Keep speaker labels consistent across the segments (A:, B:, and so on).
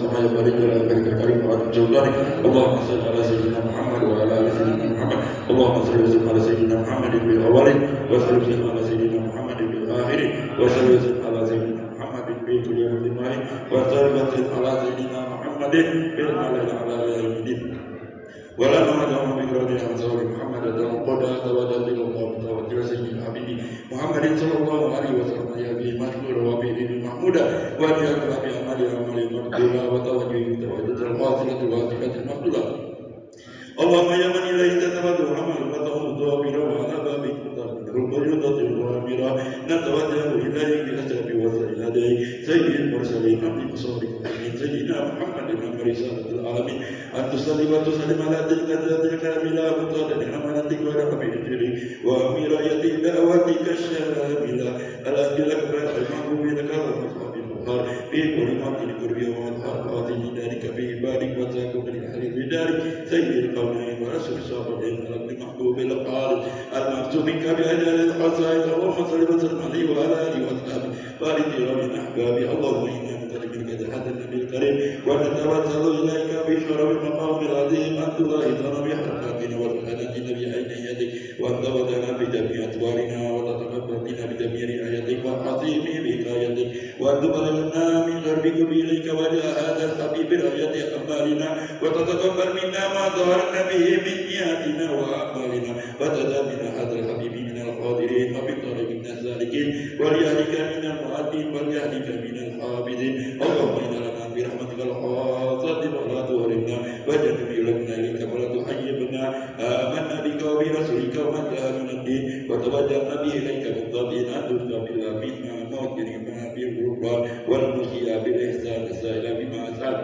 A: كما ينبغي لجلالك الكريم وعظيم جودارك. اللهم صل على سيدنا محمد وعلى ال سيدنا محمد. اللهم صل وسلم على سيدنا محمد في الاولين وصل وسلم على سيدنا محمد في الاخرين وصل وسلم على سيدنا محمد في كل يوم الدين وصل وسلم على سيدنا محمد في الملأ على يوم الدين. ولا نعلم بكرة أمثال محمد قد توجد الله توجه سيدنا حبيبي محمد صلى الله عليه وسلم يا به مشكور وبه محمودا وليقل بأعمال مقبولة وتوجه الواصلة الواثقة المقبولة. اللهم يا من إليه تتبع عمل وتغض ضابرا وعلى بابك البيضة الوامرة نتوجه إليك بأسرب وسائل هديك سيد المرسلين عبد صادق من سيدنا محمد أمر رسالة العالمين أن تصلي وتسلم على تلك الذات الكاملة مطالع أمانتك ورحمة جريك وأمير يدي دعوتك الشاملة الأنبياء الأكبر المحبوبين لك والمصحاب المختار في كل موطن قربي ومنحار قاضي ذلك في بارك وتاكم لأهل بدارك سيد القومين ورسول صابرين الأبن محبوب الأقارب المكتوب منك بأجل القصائد اللهم صل وسلم عليه وعلى آله وأصحابه بارك من أحبابي. اللهم إنا نسألك بجاه النبي الكريم ونتوسل إليك بشرف المقام العظيم أن تلاحظنا بحركاتنا وسبحانتنا بعين يدك وأن تودنا بجميع أدوارنا وتتقبل بنا بجميع آياتك وعظيم بكايتك وأن تبلغنا من غربك إليك وجه هذا الحبيب رأية أمالنا وتتقبل منا ما ظهرنا به من نياتنا وأعمالنا وتدامنا هذا الحبيب من القادرين وبالطريق من السالكين وليهلك من المؤدين وليهلك من الحامدين. اللهم إنا لنا برحمتك الخاصة ولا تهرمنا وجنب لنا إليك ولا تحيبنا آمنا بك وبرسولك ومن جاء من الدين وتوجهنا به إليك بالطبيعين أن ترضى بالله منا موجرنا بالغفران والمحيا بالإحسان السائل بما أسأل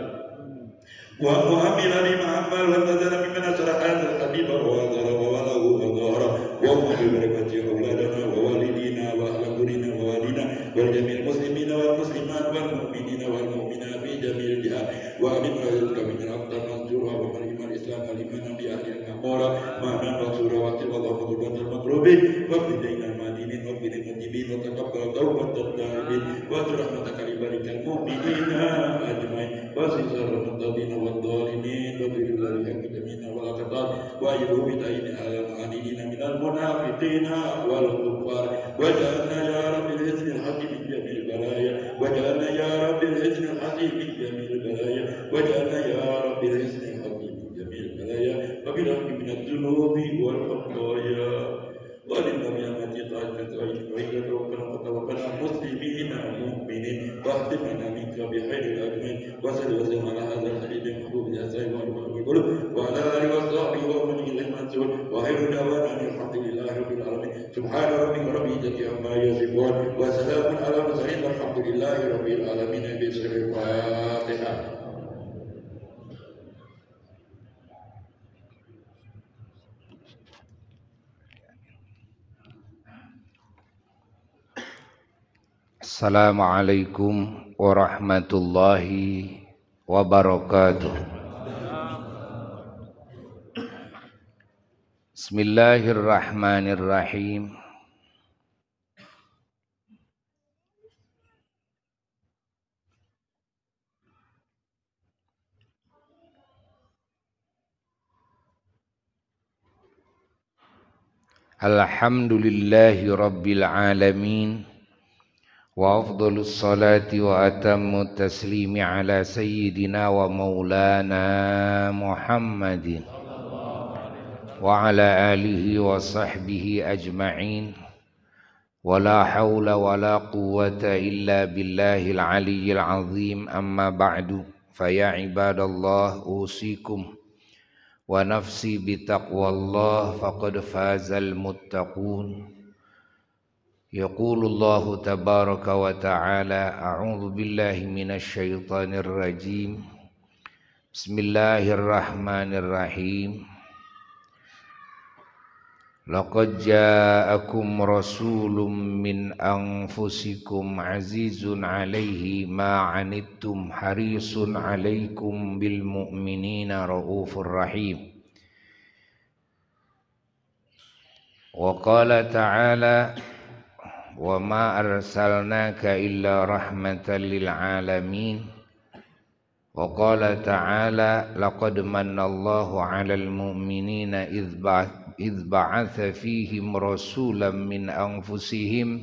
A: ومؤمن بما عمل ونزل ممن أسر هذا الحبيب وأظهر ووله وظهر وأمه ببركة أولادنا ووالدينا وأهل قرينا ووالدنا والجميع المسلمين والمسلمات والمؤمنين والمؤمنات في جميع الجهات وأمن رزقك من الأقدار منصورا ومن الإسلام والإيمان بأهل المأمورة معنا منصورا واكتب الله قربة المطلوبين وابتدينا المدينين وابن المجيبين وتقبل توبة التائبين وأجر رحمتك لبارك المؤمنين أجمعين وسيسر المتقين والظالمين وبر الأكاديمين والأقطار وأيدوا بدين المعاندين من المنافقين والكفار وجعلنا يا رب الحزن الحكيم من جميع البلايا وجعلنا يا رب الحزن الحكيم من جميع البلايا وجعلنا يا رب الحزن الحكيم من جميع البلايا وبالرحم من الذنوب والخطايا وللنعمة طاعتك وإليك توكلنا مسلمين ومؤمنين واختمنا منك بخير الأجمعين وصل وسلم على هذا الحبيب المحبوب يا سيد القلوب وعلى آله وصحبه ومن إليه منصور وخير دعوانا أن الحمد لله رب العالمين سبحان ربك رب العزة عما يصفون وسلام على المرسلين والحمد لله رب العالمين بسر الفاتحة.
B: Assalamualaikum warahmatullahi wabarakatuh. Bismillahirrahmanirrahim. Alhamdulillahi rabbil alamin. Wa afdhalus salati wa atammut taslimi ala sayyidina wa maulana Muhammadin wa ala alihi wa sahbihi ajma'in. Wa la hawla wa la quwwata illa billahil aliyyil azim. Amma ba'du, faya ibadallah usikum wa nafsi bitaqwallah faqad fazal muttaqun. Yaqulullahu tabaraka wa ta'ala a'udzu billahi minasy syaithanir rajim. Bismillahirrahmanirrahim. Laqad ja'akum rasulun min anfusikum azizun 'alaihi ma 'anittum harisun 'alaikum bil mu'minina raufur rahim. Wa qala ta'ala wa ma arsalnaka illa rahmatan lil alamin Wa qala ta'ala laqad manallahu 'alal mu'minina idh ba'atha fihim rasulan min anfusihim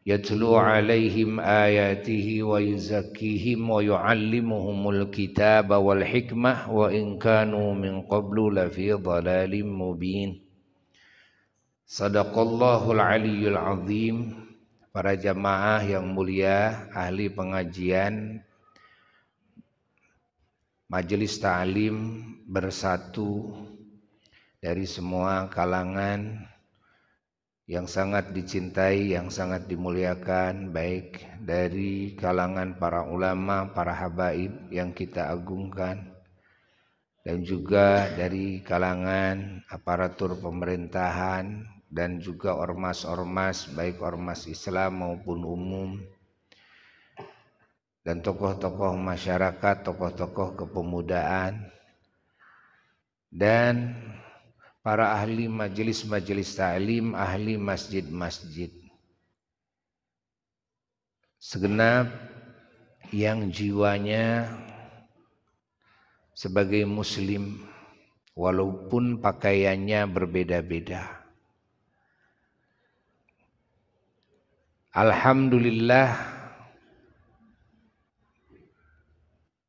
B: yatlu 'alaihim ayatihi wa yuzakkihim wa yu'allimuhumul kitaba wal hikmah wa in kanu min qablu lafi dhalalin mubin. Sadaqallahul aliyyul azim. Para jamaah yang mulia, ahli pengajian Majelis Ta'lim bersatu dari semua kalangan yang sangat dicintai, yang sangat dimuliakan, baik dari kalangan para ulama, para habaib yang kita agungkan, dan juga dari kalangan aparatur pemerintahan dan juga ormas-ormas, baik ormas Islam maupun umum, dan tokoh-tokoh masyarakat, tokoh-tokoh kepemudaan, dan para ahli majelis-majelis ta'lim, ahli masjid-masjid, segenap yang jiwanya sebagai muslim walaupun pakaiannya berbeda-beda. Alhamdulillah,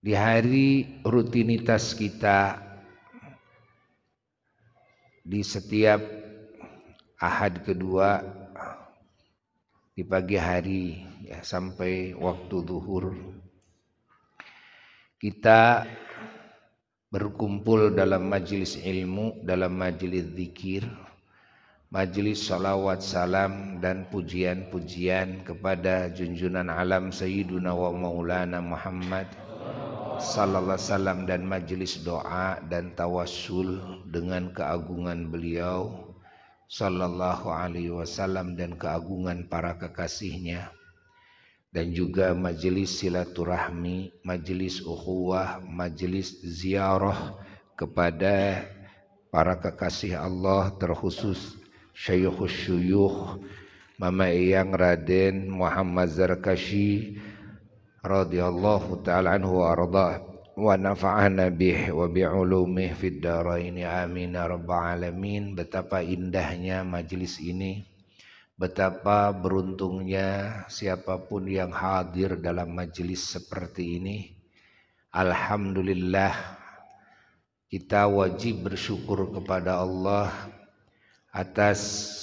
B: di hari rutinitas kita di setiap Ahad kedua di pagi hari ya, sampai waktu zuhur kita berkumpul dalam majelis ilmu, dalam majelis zikir, majelis salawat salam dan pujian-pujian kepada junjunan alam Sayyiduna wa Maulana Muhammad sallallahu alaihi wasallam, dan majelis doa dan tawassul dengan keagungan beliau sallallahu alaihi wasallam dan keagungan para kekasihnya, dan juga majelis silaturahmi, majelis ukhuwah, majelis ziarah kepada para kekasih Allah, terkhusus Syaikhus Syuyukh Mama Eyang Raden Muhammad Zarkashi radhiyallahu ta'ala anhu wa arda wa nafa'ana bih wa bi'ulumih fid dharain amin ya rabbal alamin. Betapa indahnya majelis ini, betapa beruntungnya siapapun yang hadir dalam majelis seperti ini. Alhamdulillah, kita wajib bersyukur kepada Allah atas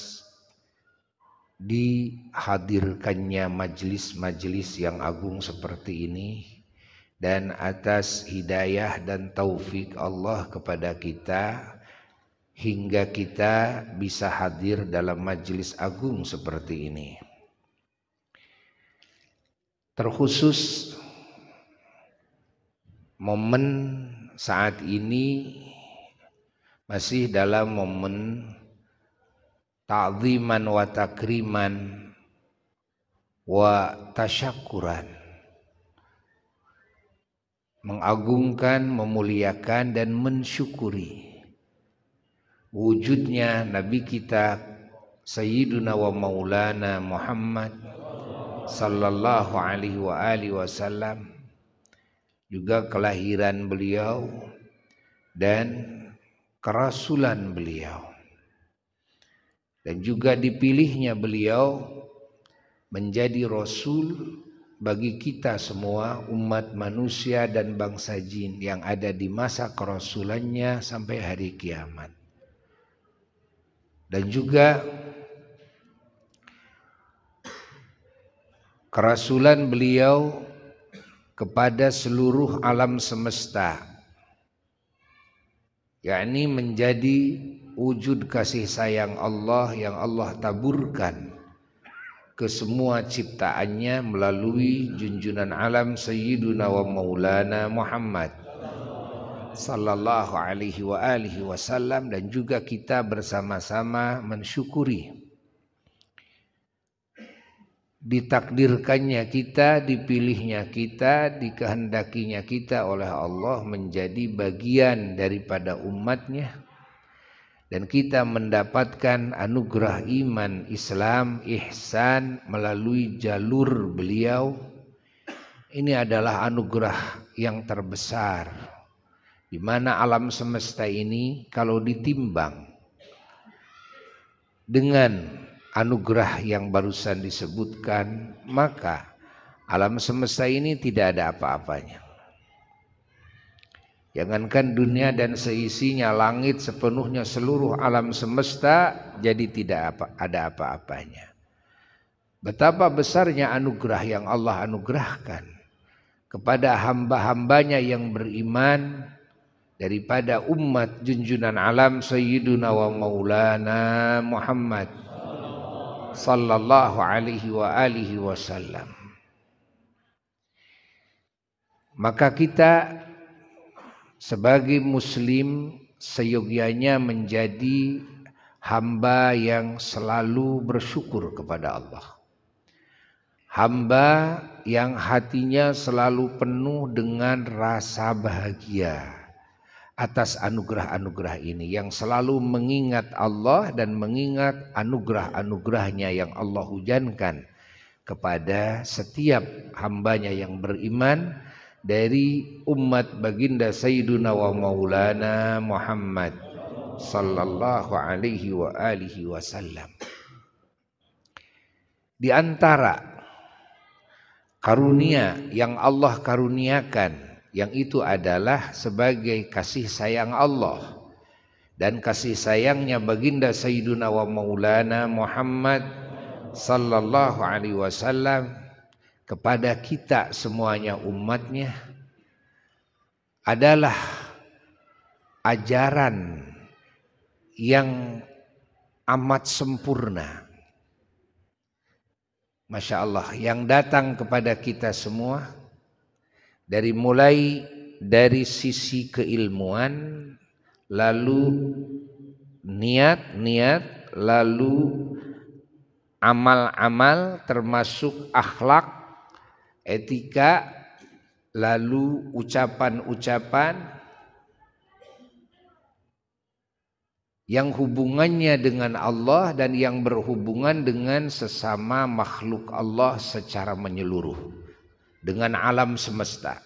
B: dihadirkannya majelis-majelis yang agung seperti ini, dan atas hidayah dan taufik Allah kepada kita hingga kita bisa hadir dalam majelis agung seperti ini. Terkhusus momen saat ini masih dalam momen ta'ziman wa takriman wa tasyakuran, mengagungkan, memuliakan dan mensyukuri wujudnya Nabi kita Sayyiduna wa Maulana Muhammad sallallahu alaihi wa alihi wasallam, juga kelahiran beliau dan kerasulan beliau, dan juga dipilihnya beliau menjadi Rasul bagi kita semua umat manusia dan bangsa jin yang ada di masa kerasulannya sampai hari kiamat. Dan juga kerasulan beliau kepada seluruh alam semesta, yakni menjadi wujud kasih sayang Allah yang Allah taburkan ke semua ciptaannya melalui junjunan alam Sayyiduna wa Maulana Muhammad sallallahu alaihi wa alihi wasallam. Dan juga kita bersama-sama mensyukuri ditakdirkannya kita, dipilihnya kita, dikehendakinya kita oleh Allah menjadi bagian daripada umatnya, dan kita mendapatkan anugerah iman, Islam, ihsan melalui jalur beliau ini adalah anugerah yang terbesar, di mana alam semesta ini kalau ditimbang dengan anugerah yang barusan disebutkan, maka alam semesta ini tidak ada apa-apanya. Jangankan dunia dan seisinya, langit sepenuhnya, seluruh alam semesta jadi tidak ada apa-apanya. Betapa besarnya anugerah yang Allah anugerahkan kepada hamba-hambanya yang beriman daripada umat junjunan alam Sayyiduna wa Maulana Muhammad sallallahu alaihi wa alihi wasallam. Maka kita sebagai muslim seyogyanya menjadi hamba yang selalu bersyukur kepada Allah. Hamba yang hatinya selalu penuh dengan rasa bahagia atas anugerah-anugerah ini, yang selalu mengingat Allah dan mengingat anugerah-anugerahnya yang Allah hujankan kepada setiap hambanya yang beriman dari umat baginda Sayyiduna wa Maulana Muhammad sallallahu alaihi wa alihi wasallam. Di antara karunia yang Allah karuniakan, yang itu adalah sebagai kasih sayang Allah dan kasih sayangnya baginda Sayyiduna wa Maulana Muhammad sallallahu alaihi wasallam kepada kita semuanya umatnya adalah ajaran yang amat sempurna. Masya Allah, yang datang kepada kita semua dari sisi keilmuan, lalu niat, lalu amal-amal termasuk akhlak, etika, lalu ucapan-ucapan yang hubungannya dengan Allah dan yang berhubungan dengan sesama makhluk Allah secara menyeluruh, dengan alam semesta.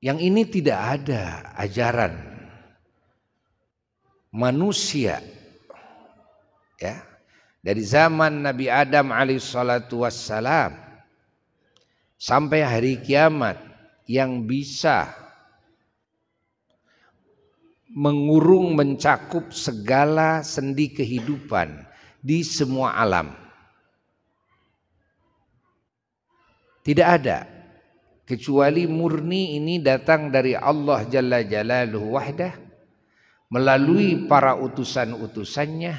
B: Yang ini tidak ada ajaran manusia, ya, dari zaman Nabi Adam alaihissalatu wassalam sampai hari kiamat yang bisa mengurung, mencakup segala sendi kehidupan di semua alam. Tidak ada, kecuali murni ini datang dari Allah Jalla Jalaluhu wahdah melalui para utusan-utusannya,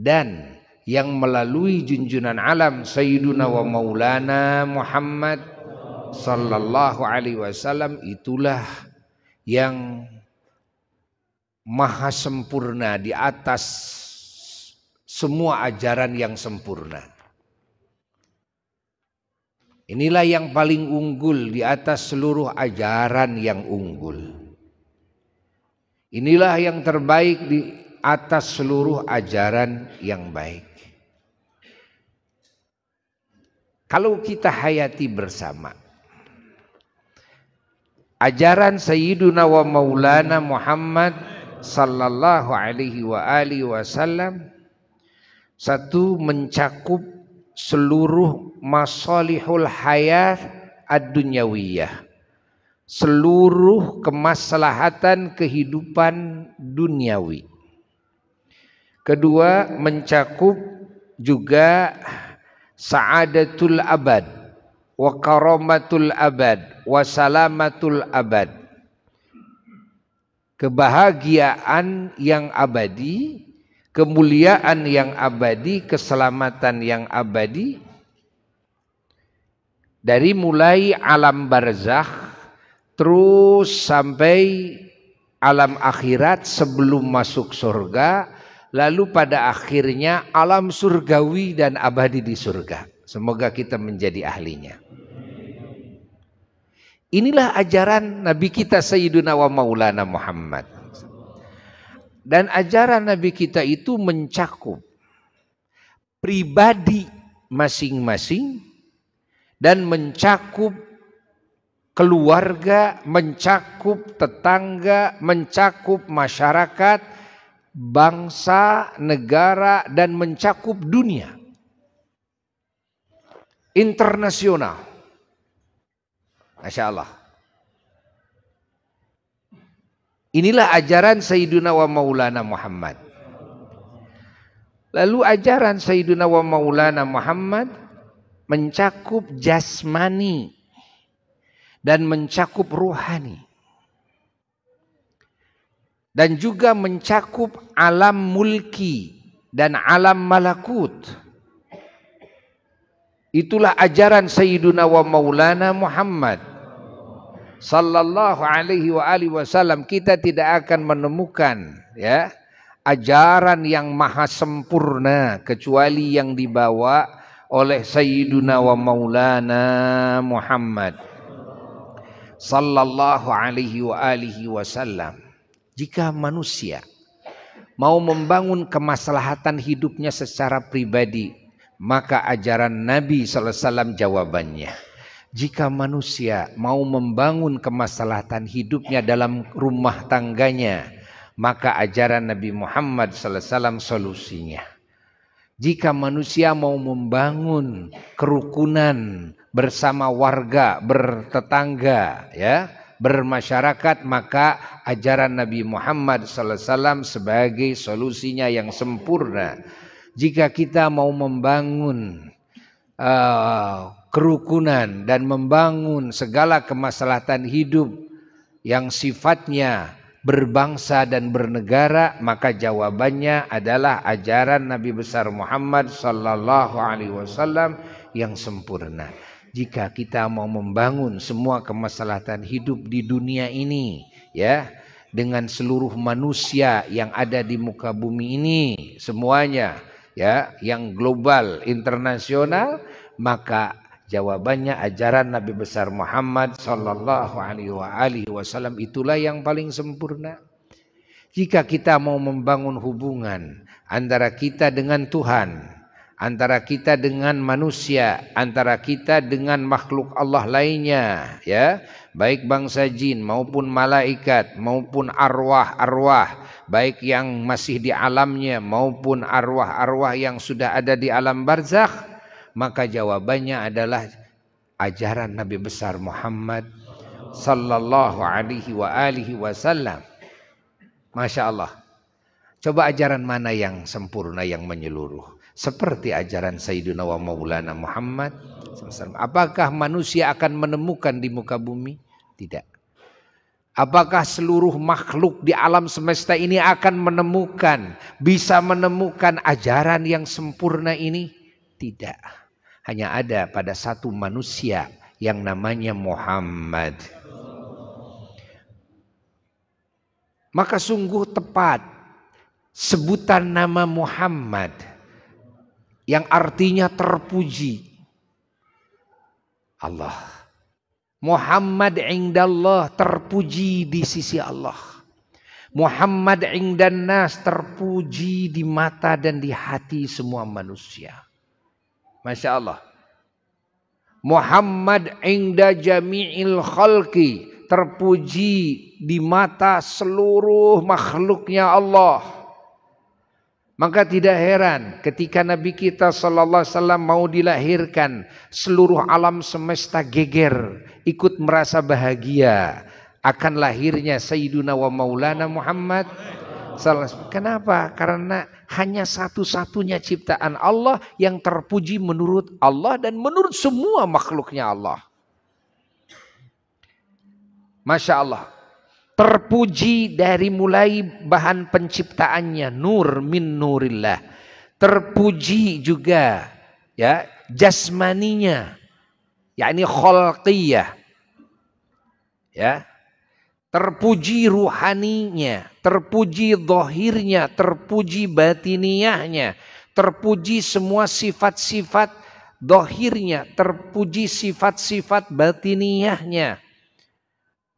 B: dan yang melalui junjunan alam Sayyiduna wa Maulana Muhammad sallallahu alaihi wasallam, itulah yang maha sempurna di atas semua ajaran yang sempurna. Inilah yang paling unggul di atas seluruh ajaran yang unggul. Inilah yang terbaik di atas seluruh ajaran yang baik. Kalau kita hayati bersama ajaran Sayyiduna wa Maulana Muhammad sallallahu alaihi wa alihi wasallam, satu, mencakup seluruh masalihul hayat ad-dunyawiyah, seluruh kemaslahatan kehidupan duniawi. Kedua, mencakup juga sa'adatul abad wa karamatul abad wa salamatul abad, kebahagiaan yang abadi, kemuliaan yang abadi, keselamatan yang abadi, dari mulai alam barzakh terus sampai alam akhirat sebelum masuk surga, lalu pada akhirnya alam surgawi dan abadi di surga. Semoga kita menjadi ahlinya. Inilah ajaran Nabi kita Sayyiduna wa Maulana Muhammad. Dan ajaran Nabi kita itu mencakup pribadi masing-masing dan mencakup keluarga, mencakup tetangga, mencakup masyarakat, bangsa, negara, dan mencakup dunia internasional. Masya Allah. Inilah ajaran Sayyiduna wa Maulana Muhammad. Lalu ajaran Sayyiduna wa Maulana Muhammad mencakup jasmani dan mencakup ruhani. Dan juga mencakup alam mulki dan alam malakut. Itulah ajaran Sayyiduna wa Maulana Muhammad sallallahu alaihi wa alihi wasallam. Kita tidak akan menemukan ya ajaran yang maha sempurna kecuali yang dibawa oleh Sayyiduna wa Maulana Muhammad sallallahu alaihi wa alihi wasallam. Jika manusia mau membangun kemaslahatan hidupnya secara pribadi, maka ajaran Nabi sallallahu alaihi wasallam jawabannya. Jika manusia mau membangun kemaslahatan hidupnya dalam rumah tangganya, maka ajaran Nabi Muhammad sallallahu alaihi wasallam solusinya. Jika manusia mau membangun kerukunan bersama warga, bertetangga, ya, bermasyarakat, maka ajaran Nabi Muhammad sallallahu alaihi wasallam sebagai solusinya yang sempurna. Jika kita mau membangun kerukunan dan membangun segala kemaslahatan hidup yang sifatnya berbangsa dan bernegara, maka jawabannya adalah ajaran Nabi besar Muhammad sallallahu alaihi wasallam yang sempurna. Jika kita mau membangun semua kemaslahatan hidup di dunia ini, ya, dengan seluruh manusia yang ada di muka bumi ini semuanya, ya, yang global, internasional, maka jawabannya ajaran Nabi besar Muhammad sallallahu alaihi wasallam itulah yang paling sempurna. Jika kita mau membangun hubungan antara kita dengan Tuhan, antara kita dengan manusia, antara kita dengan makhluk Allah lainnya, ya, baik bangsa jin maupun malaikat maupun arwah-arwah, baik yang masih di alamnya maupun arwah-arwah yang sudah ada di alam barzakh, maka jawabannya adalah ajaran Nabi besar Muhammad sallallahu alaihi wa alihi wasallam. Masya Allah. Coba ajaran mana yang sempurna, yang menyeluruh? Seperti ajaran Sayyidina wa Maulana Muhammad SAW. Apakah manusia akan menemukan di muka bumi? Tidak. Apakah seluruh makhluk di alam semesta ini akan menemukan, bisa menemukan ajaran yang sempurna ini? Tidak. Hanya ada pada satu manusia yang namanya Muhammad. Maka sungguh tepat sebutan nama Muhammad yang artinya terpuji Allah. Muhammad indallah, terpuji di sisi Allah. Muhammad indan nas, terpuji di mata dan di hati semua manusia. Masya Allah. Muhammad inda jami'il khalqi, terpuji di mata seluruh makhluknya Allah. Maka tidak heran ketika Nabi kita sallallahu alaihi wasallam mau dilahirkan, seluruh alam semesta geger, ikut merasa bahagia akan lahirnya Sayyiduna wa Maulana Muhammad sallallahu alaihi wasallam. Kenapa? Karena hanya satu-satunya ciptaan Allah yang terpuji menurut Allah dan menurut semua makhluknya Allah. Masya Allah. Terpuji dari mulai bahan penciptaannya, nur min nurillah. Terpuji juga ya jasmaninya, yakni khalqiyah. Ya. Terpuji ruhaninya, terpuji zahirnya, terpuji batiniyahnya, terpuji semua sifat-sifat zahirnya, terpuji sifat-sifat batiniyahnya.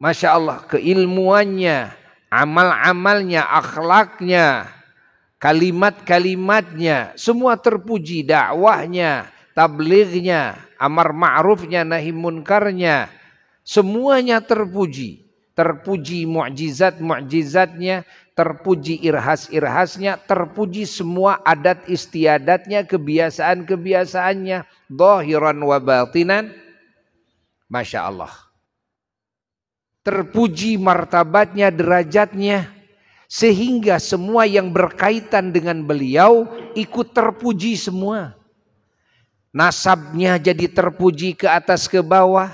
B: Masya Allah, keilmuannya, amal-amalnya, akhlaknya, kalimat-kalimatnya, semua terpuji, dakwahnya, tablighnya, amar ma'rufnya, nahi munkarnya, semuanya terpuji. Terpuji mukjizat-mukjizatnya, terpuji irhas-irhasnya, terpuji semua adat istiadatnya, kebiasaan-kebiasaannya, zahiran wa batinan. Masya Allah. Terpuji martabatnya, derajatnya, sehingga semua yang berkaitan dengan beliau ikut terpuji semua. Nasabnya jadi terpuji ke atas ke bawah,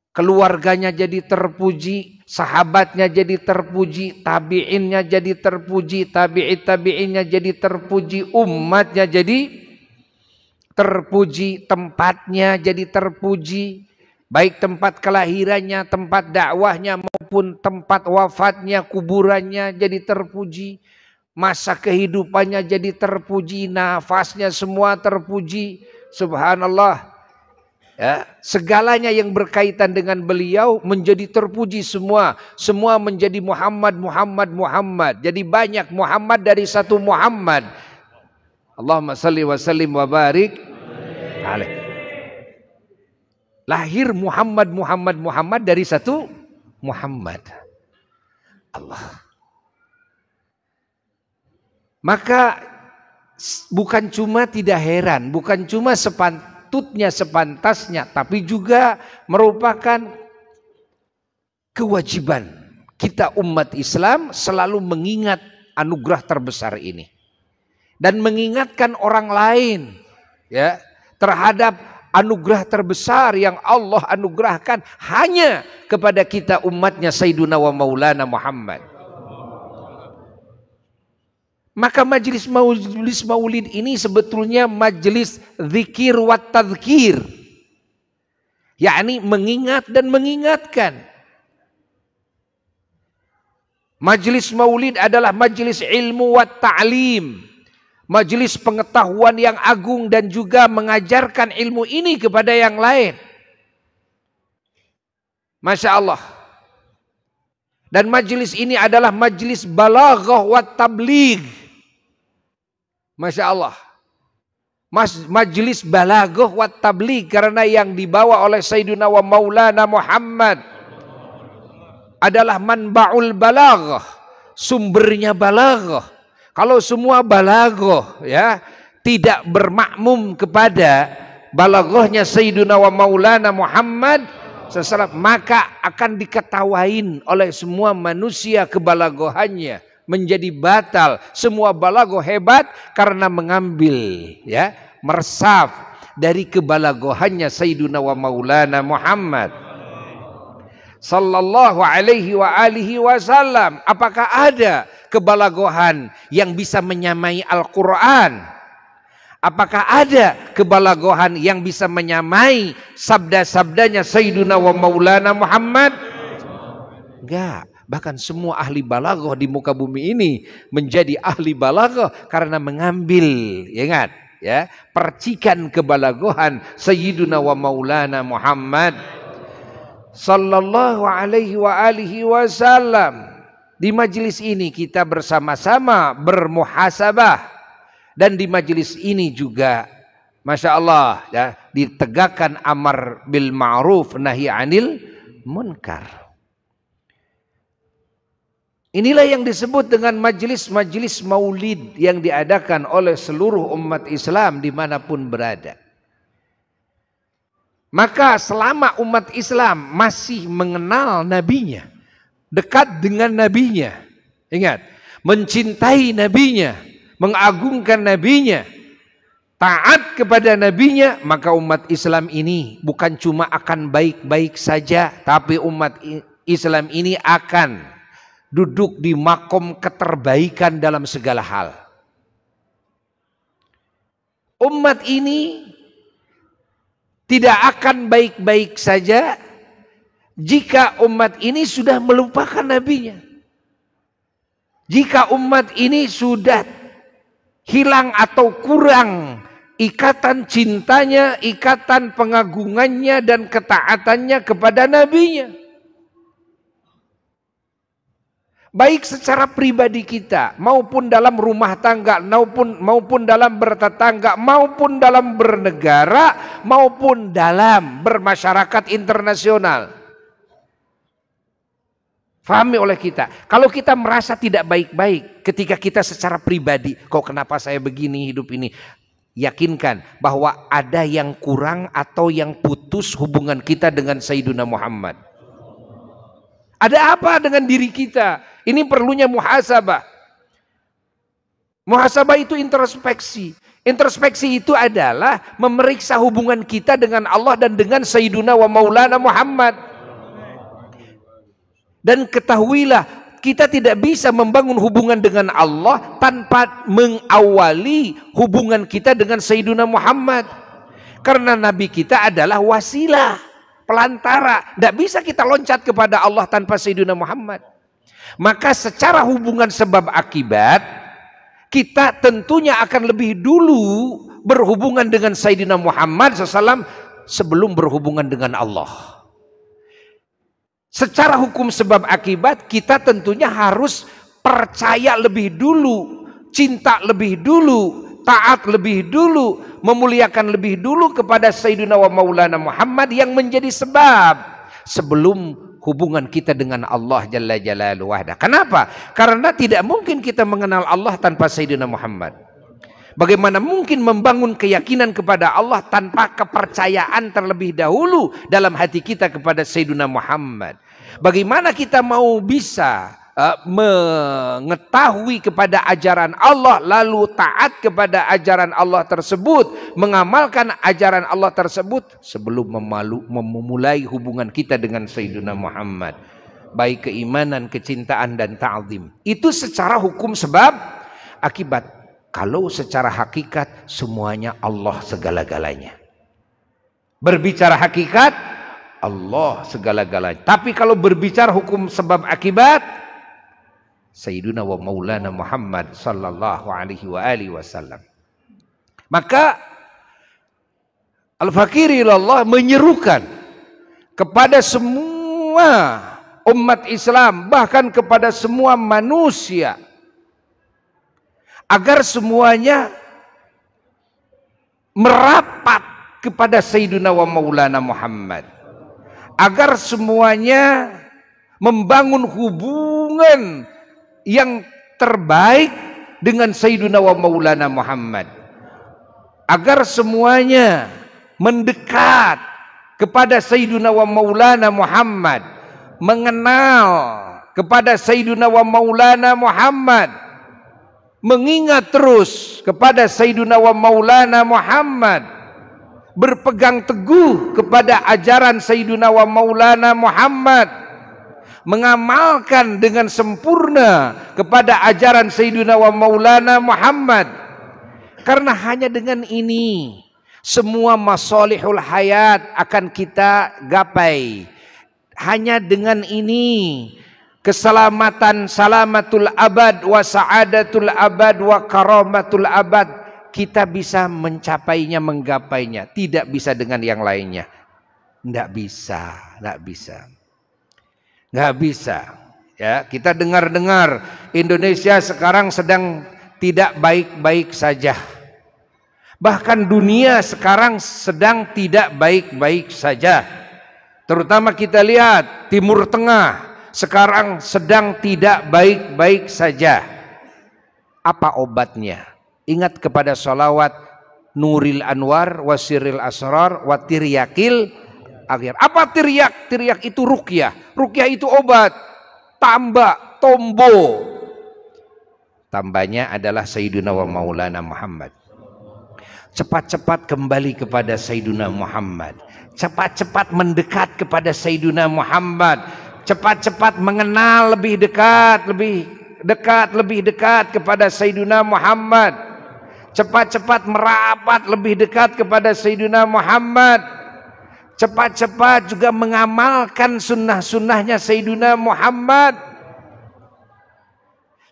B: keluarganya jadi terpuji, sahabatnya jadi terpuji, tabi'innya jadi terpuji, tabi'innya jadi terpuji, umatnya jadi terpuji, tempatnya jadi terpuji, baik tempat kelahirannya, tempat dakwahnya maupun tempat wafatnya, kuburannya jadi terpuji, masa kehidupannya jadi terpuji, nafasnya semua terpuji. Subhanallah. Ya, segalanya yang berkaitan dengan beliau menjadi terpuji semua. Semua menjadi Muhammad, Muhammad, Muhammad. Jadi banyak Muhammad dari satu Muhammad. Allahumma salli wa sallim wa barik alaih. Lahir Muhammad, Muhammad, Muhammad dari satu Muhammad. Allah. Maka bukan cuma tidak heran, bukan cuma sepatutnya, sepantasnya, tapi juga merupakan kewajiban kita umat Islam selalu mengingat anugerah terbesar ini dan mengingatkan orang lain ya terhadap anugerah terbesar yang Allah anugerahkan hanya kepada kita umatnya Sayyiduna wa Maulana Muhammad. Maka majelis maulid ini sebetulnya majelis zikir wa tadzkir, yakni mengingat dan mengingatkan. Majelis maulid adalah majelis ilmu wa ta'lim, majelis pengetahuan yang agung dan juga mengajarkan ilmu ini kepada yang lain. Masya Allah. Dan majelis ini adalah majelis balaghah wa tabligh. Masya Allah. Majelis balaghah wa tabligh, karena yang dibawa oleh Sayyiduna wa Maulana Muhammad adalah manba'ul balaghah, sumbernya balaghah. Kalau semua balaghah ya tidak bermakmum kepada balaghahnya Sayyiduna wa Maulana Muhammad SAW, maka akan diketawain oleh semua manusia kebalaghahannya, menjadi batal. Semua balaghah hebat karena mengambil ya meresap dari kebalaghahannya Sayyiduna wa Maulana Muhammad sallallahu alaihi wa alihi wasallam. Apakah ada kebalaghahan yang bisa menyamai Al-Quran? Apakah ada kebalaghahan yang bisa menyamai sabda-sabdanya Sayyiduna wa Maulana Muhammad? Enggak. Bahkan semua ahli balaghah di muka bumi ini menjadi ahli balaghah karena mengambil, ingat ya, percikan kebalaghahan Sayyiduna wa Maulana Muhammad sallallahu alaihi wa alihi wasallam. Di majelis ini kita bersama-sama bermuhasabah, dan di majelis ini juga Masya Allah ya, ditegakkan amar bil ma'ruf nahi anil munkar. Inilah yang disebut dengan majelis-majelis maulid yang diadakan oleh seluruh umat Islam dimanapun berada. Maka selama umat Islam masih mengenal nabinya, dekat dengan nabinya, ingat, mencintai nabinya, mengagungkan nabinya, taat kepada nabinya, maka umat Islam ini bukan cuma akan baik-baik saja, tapi umat Islam ini akan duduk di makom keterbaikan dalam segala hal. Umat ini tidak akan baik-baik saja jika umat ini sudah melupakan nabinya. Jika umat ini sudah hilang atau kurang ikatan cintanya, ikatan pengagungannya dan ketaatannya kepada nabinya. Baik secara pribadi kita, maupun dalam rumah tangga, maupun dalam bertetangga, maupun dalam bernegara, maupun dalam bermasyarakat internasional. Fahami oleh kita. Kalau kita merasa tidak baik-baik ketika kita secara pribadi, kok kenapa saya begini hidup ini? Yakinkan bahwa ada yang kurang atau yang putus hubungan kita dengan Sayyidina Muhammad. Ada apa dengan diri kita? Ini perlunya muhasabah. Muhasabah itu introspeksi. Introspeksi itu adalah memeriksa hubungan kita dengan Allah dan dengan Sayyiduna wa Maulana Muhammad. Dan ketahuilah, kita tidak bisa membangun hubungan dengan Allah tanpa mengawali hubungan kita dengan Sayyiduna Muhammad. Karena Nabi kita adalah wasilah, pelantara. Tidak bisa kita loncat kepada Allah tanpa Sayyiduna Muhammad. Maka secara hubungan sebab akibat, kita tentunya akan lebih dulu berhubungan dengan Sayyidina Muhammad SAW sebelum berhubungan dengan Allah. Secara hukum sebab akibat, kita tentunya harus percaya lebih dulu, cinta lebih dulu, taat lebih dulu, memuliakan lebih dulu kepada Sayyidina wa Maulana Muhammad yang menjadi sebab sebelum hubungan kita dengan Allah Jalla Jalaluhu wahda. Kenapa? Karena tidak mungkin kita mengenal Allah tanpa Sayyidina Muhammad. Bagaimana mungkin membangun keyakinan kepada Allah tanpa kepercayaan terlebih dahulu dalam hati kita kepada Sayyidina Muhammad? Bagaimana kita mau bisa mengetahui kepada ajaran Allah lalu taat kepada ajaran Allah tersebut, mengamalkan ajaran Allah tersebut sebelum memulai hubungan kita dengan Sayyidina Muhammad, baik keimanan, kecintaan dan ta'zim. Itu secara hukum sebab akibat. Kalau secara hakikat semuanya Allah segala-galanya. Berbicara hakikat Allah segala-galanya. Tapi kalau berbicara hukum sebab akibat, Sayyiduna wa Maulana Muhammad sallallahu alaihi wa alihi wasallam. Maka Al-Fakir ilallah menyerukan kepada semua umat Islam, bahkan kepada semua manusia, agar semuanya merapat kepada Sayyiduna wa Maulana Muhammad, agar semuanya membangun hubungan yang terbaik dengan Sayyiduna wa Maulana Muhammad, agar semuanya mendekat kepada Sayyiduna wa Maulana Muhammad, mengenal kepada Sayyiduna wa Maulana Muhammad, mengingat terus kepada Sayyiduna wa Maulana Muhammad, berpegang teguh kepada ajaran Sayyiduna wa Maulana Muhammad, mengamalkan dengan sempurna kepada ajaran Sayyidina wa Maulana Muhammad. Karena hanya dengan ini semua masalihul hayat akan kita gapai. Hanya dengan ini keselamatan, salamatul abad wa sa'adatul abad wa karamatul abad kita bisa mencapainya, menggapainya. Tidak bisa dengan yang lainnya. Tidak bisa, tidak bisa. Nggak bisa. Ya, kita dengar-dengar Indonesia sekarang sedang tidak baik-baik saja. Bahkan dunia sekarang sedang tidak baik-baik saja. Terutama kita lihat Timur Tengah sekarang sedang tidak baik-baik saja. Apa obatnya? Ingat kepada sholawat Nuril Anwar Wasiril Asrar Watiryakil akhir. Apa tiryak? Tiryak itu ruqyah. Ruqyah itu obat. Tambah, tombo. Tambahnya adalah Sayyiduna wa Maulana Muhammad. Cepat-cepat kembali kepada Sayyiduna Muhammad. Cepat-cepat mendekat kepada Sayyiduna Muhammad. Cepat-cepat mengenal lebih dekat kepada Sayyiduna Muhammad. Cepat-cepat merapat lebih dekat kepada Sayyiduna Muhammad. Cepat-cepat juga mengamalkan sunnah-sunnahnya Sayyiduna Muhammad.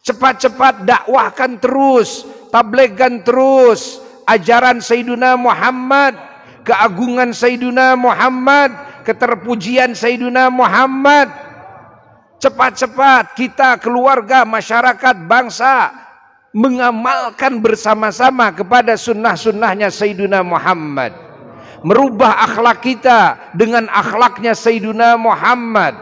B: Cepat-cepat dakwahkan terus, tabligkan terus ajaran Sayyiduna Muhammad, keagungan Sayyiduna Muhammad, keterpujian Sayyiduna Muhammad. Cepat-cepat kita, keluarga, masyarakat, bangsa mengamalkan bersama-sama kepada sunnah-sunnahnya Sayyiduna Muhammad. Merubah akhlak kita dengan akhlaknya Sayyiduna Muhammad.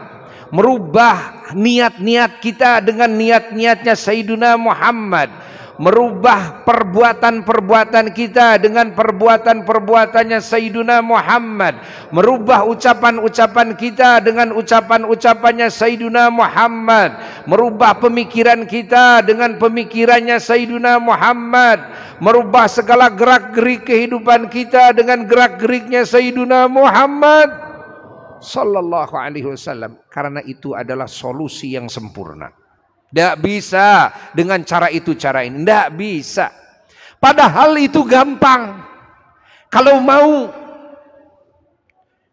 B: Merubah niat-niat kita dengan niat-niatnya Sayyiduna Muhammad. Merubah perbuatan-perbuatan kita dengan perbuatan-perbuatannya Sayyiduna Muhammad. Merubah ucapan-ucapan kita dengan ucapan-ucapannya Sayyiduna Muhammad. Merubah pemikiran kita dengan pemikirannya Sayyiduna Muhammad. Merubah segala gerak-gerik kehidupan kita dengan gerak-geriknya Sayyiduna Muhammad sallallahu alaihi wasallam. Karena itu adalah solusi yang sempurna. Tidak bisa dengan cara itu, cara ini. Tidak bisa. Padahal itu gampang. Kalau mau.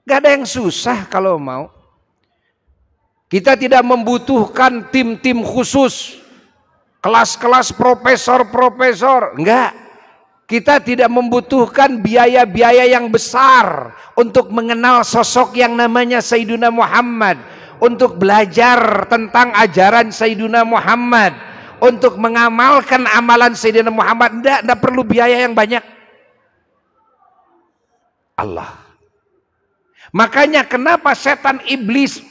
B: Gak ada yang susah kalau mau. Kita tidak membutuhkan tim-tim khusus. Kelas-kelas profesor-profesor. Enggak. Kita tidak membutuhkan biaya-biaya yang besar. Untuk mengenal sosok yang namanya Sayyiduna Muhammad. Untuk belajar tentang ajaran Sayyiduna Muhammad, untuk mengamalkan amalan Sayyiduna Muhammad, tidak perlu biaya yang banyak. Allah. Makanya kenapa setan iblis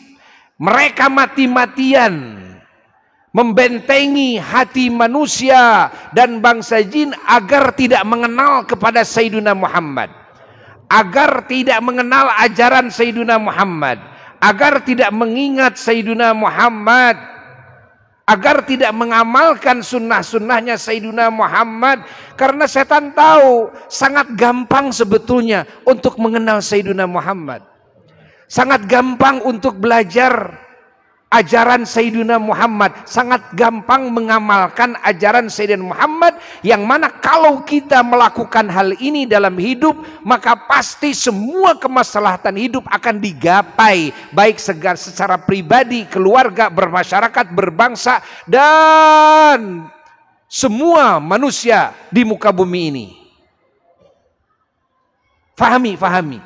B: mereka mati-matian membentengi hati manusia dan bangsa jin agar tidak mengenal kepada Sayyiduna Muhammad, agar tidak mengenal ajaran Sayyiduna Muhammad, agar tidak mengingat Sayyiduna Muhammad, agar tidak mengamalkan sunnah-sunnahnya Sayyiduna Muhammad. Karena setan tahu sangat gampang sebetulnya untuk mengenal Sayyiduna Muhammad, sangat gampang untuk belajar ajaran Sayyiduna Muhammad, sangat gampang mengamalkan ajaran Sayyiduna Muhammad, yang mana kalau kita melakukan hal ini dalam hidup, maka pasti semua kemaslahatan hidup akan digapai, baik secara pribadi, keluarga, bermasyarakat, berbangsa, dan semua manusia di muka bumi ini. Fahami, fahami.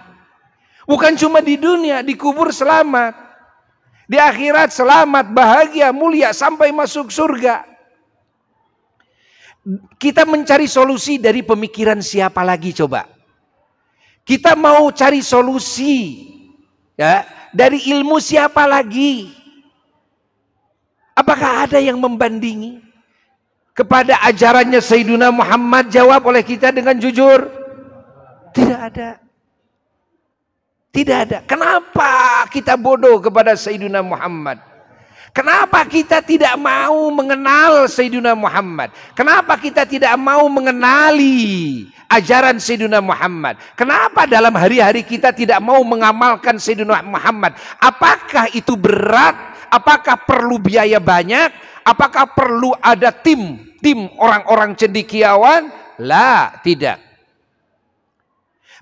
B: Bukan cuma di dunia, di kubur selamat, di akhirat selamat, bahagia, mulia, sampai masuk surga. Kita mencari solusi dari pemikiran siapa lagi coba? Kita mau cari solusi ya dari ilmu siapa lagi? Apakah ada yang membandingi kepada ajarannya Sayyiduna Muhammad? Jawab oleh kita dengan jujur. Tidak ada. Tidak ada. Kenapa kita bodoh kepada Sayyiduna Muhammad? Kenapa kita tidak mau mengenal Sayyiduna Muhammad? Kenapa kita tidak mau mengenali ajaran Sayyiduna Muhammad? Kenapa dalam hari-hari kita tidak mau mengamalkan Sayyiduna Muhammad? Apakah itu berat? Apakah perlu biaya banyak? Apakah perlu ada tim orang-orang cendekiawan? Lah, tidak.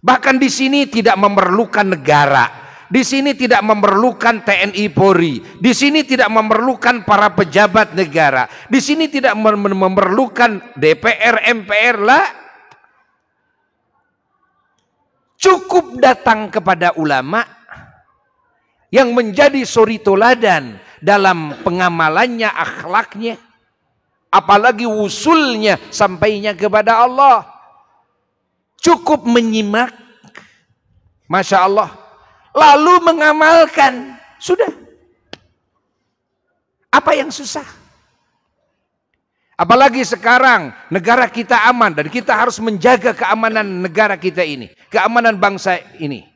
B: Bahkan di sini tidak memerlukan negara, di sini tidak memerlukan TNI Polri, di sini tidak memerlukan para pejabat negara, di sini tidak memerlukan DPR, MPR lah. Cukup datang kepada ulama yang menjadi suri toladan dalam pengamalannya, akhlaknya, apalagi wusulnya sampainya kepada Allah. Cukup menyimak, Masya Allah, lalu mengamalkan, sudah. Apa yang susah? Apalagi sekarang negara kita aman dan kita harus menjaga keamanan negara kita ini, keamanan bangsa ini.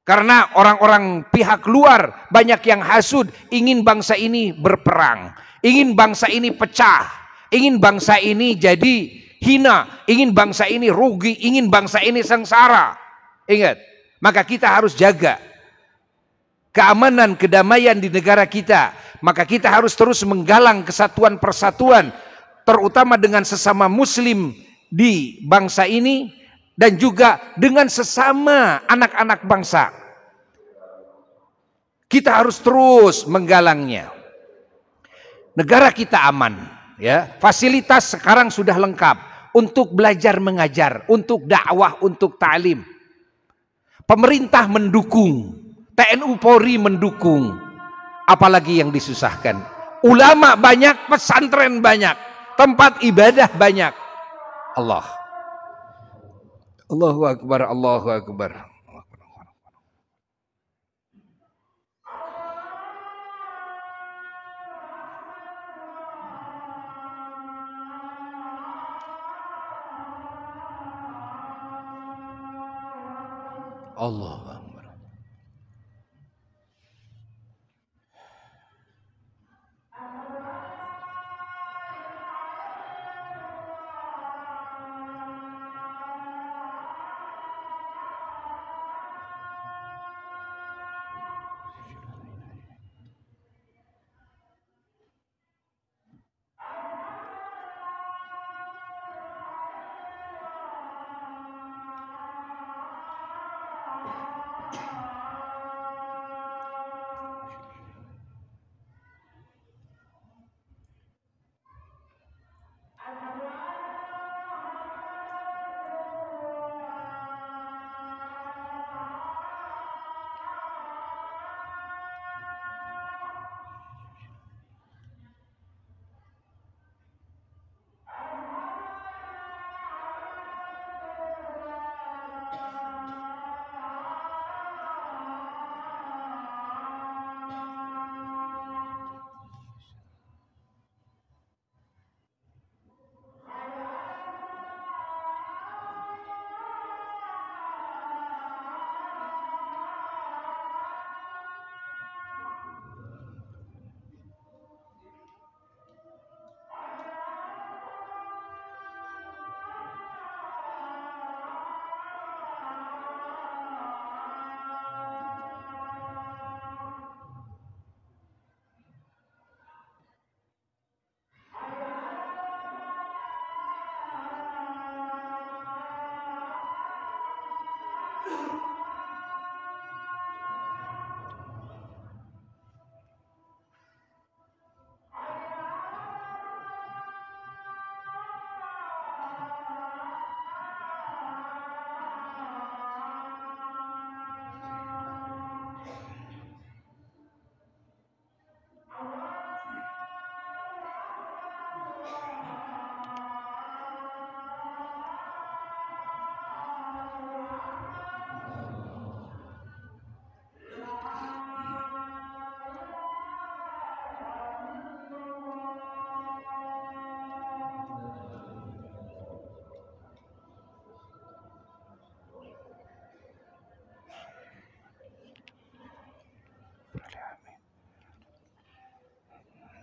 B: Karena orang-orang pihak luar banyak yang hasud, ingin bangsa ini berperang, ingin bangsa ini pecah, ingin bangsa ini jadi hina, ingin bangsa ini rugi, ingin bangsa ini sengsara. Ingat, maka kita harus jaga keamanan, kedamaian di negara kita. Maka kita harus terus menggalang kesatuan persatuan, terutama dengan sesama muslim di bangsa ini, dan juga dengan sesama anak-anak bangsa. Kita harus terus menggalangnya. Negara kita aman, ya. Fasilitas sekarang sudah lengkap untuk belajar mengajar, untuk dakwah, untuk ta'lim. Pemerintah mendukung, TNI Polri mendukung, apalagi yang disusahkan. Ulama banyak, pesantren banyak, tempat ibadah banyak. Allahu Akbar, Allahu Akbar. Allahu Akbar.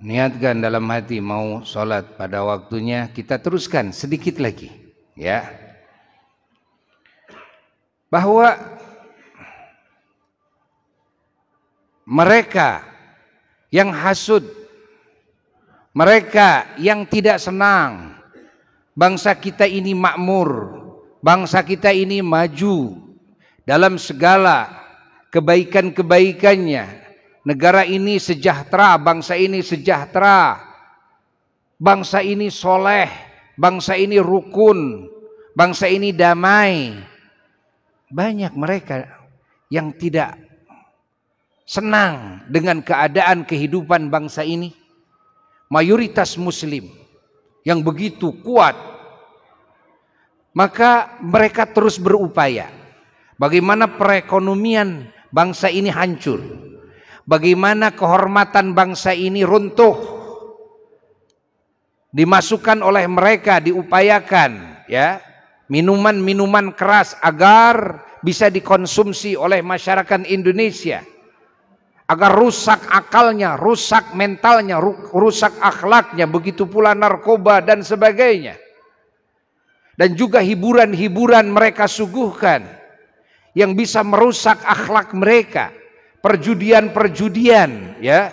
B: Niatkan dalam hati mau sholat pada waktunya, kita teruskan sedikit lagi, ya. Bahwa mereka yang hasud, mereka yang tidak senang, bangsa kita ini makmur, bangsa kita ini maju dalam segala kebaikan-kebaikannya. Negara ini sejahtera, bangsa ini sejahtera, bangsa ini soleh, bangsa ini rukun, bangsa ini damai. Banyak mereka yang tidak senang dengan keadaan kehidupan bangsa ini. Mayoritas muslim yang begitu kuat, maka mereka terus berupaya bagaimana perekonomian bangsa ini hancur, bagaimana kehormatan bangsa ini runtuh, dimasukkan oleh mereka, diupayakan, ya, minuman-minuman keras agar bisa dikonsumsi oleh masyarakat Indonesia, agar rusak akalnya, rusak mentalnya, rusak akhlaknya, begitu pula narkoba dan sebagainya. Dan juga hiburan-hiburan mereka suguhkan yang bisa merusak akhlak mereka. Perjudian-perjudian, ya,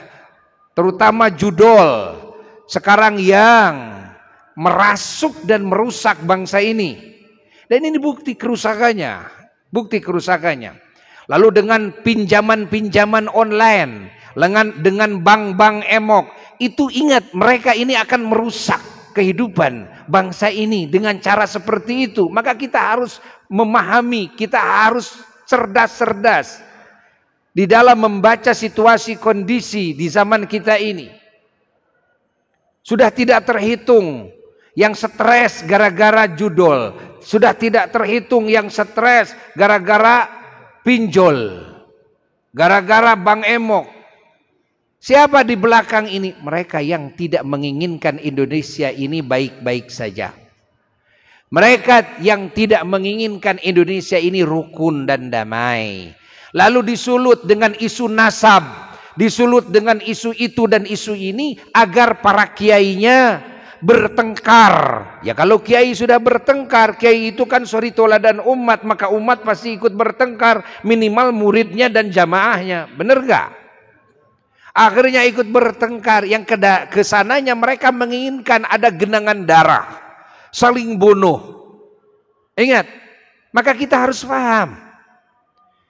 B: terutama judol sekarang yang merasuk dan merusak bangsa ini. Dan ini bukti kerusakannya, Lalu dengan pinjaman-pinjaman online, dengan bank-bank emok, itu ingat mereka ini akan merusak kehidupan bangsa ini dengan cara seperti itu. Maka kita harus memahami, kita harus cerdas-cerdas. di dalam membaca situasi kondisi di zaman kita ini. Sudah tidak terhitung yang stres gara-gara judol, sudah tidak terhitung yang stres gara-gara pinjol, gara-gara Bang Emok. Siapa di belakang ini? Mereka yang tidak menginginkan Indonesia ini baik-baik saja. Mereka yang tidak menginginkan Indonesia ini rukun dan damai. Lalu disulut dengan isu nasab, disulut dengan isu itu dan isu ini agar para kiainya bertengkar. Ya kalau kiai sudah bertengkar, kiai itu kan suri toladan umat, maka umat pasti ikut bertengkar, minimal muridnya dan jamaahnya. Benar gak? Akhirnya ikut bertengkar. Yang kesananya mereka menginginkan ada genangan darah, saling bunuh. Ingat, maka kita harus paham,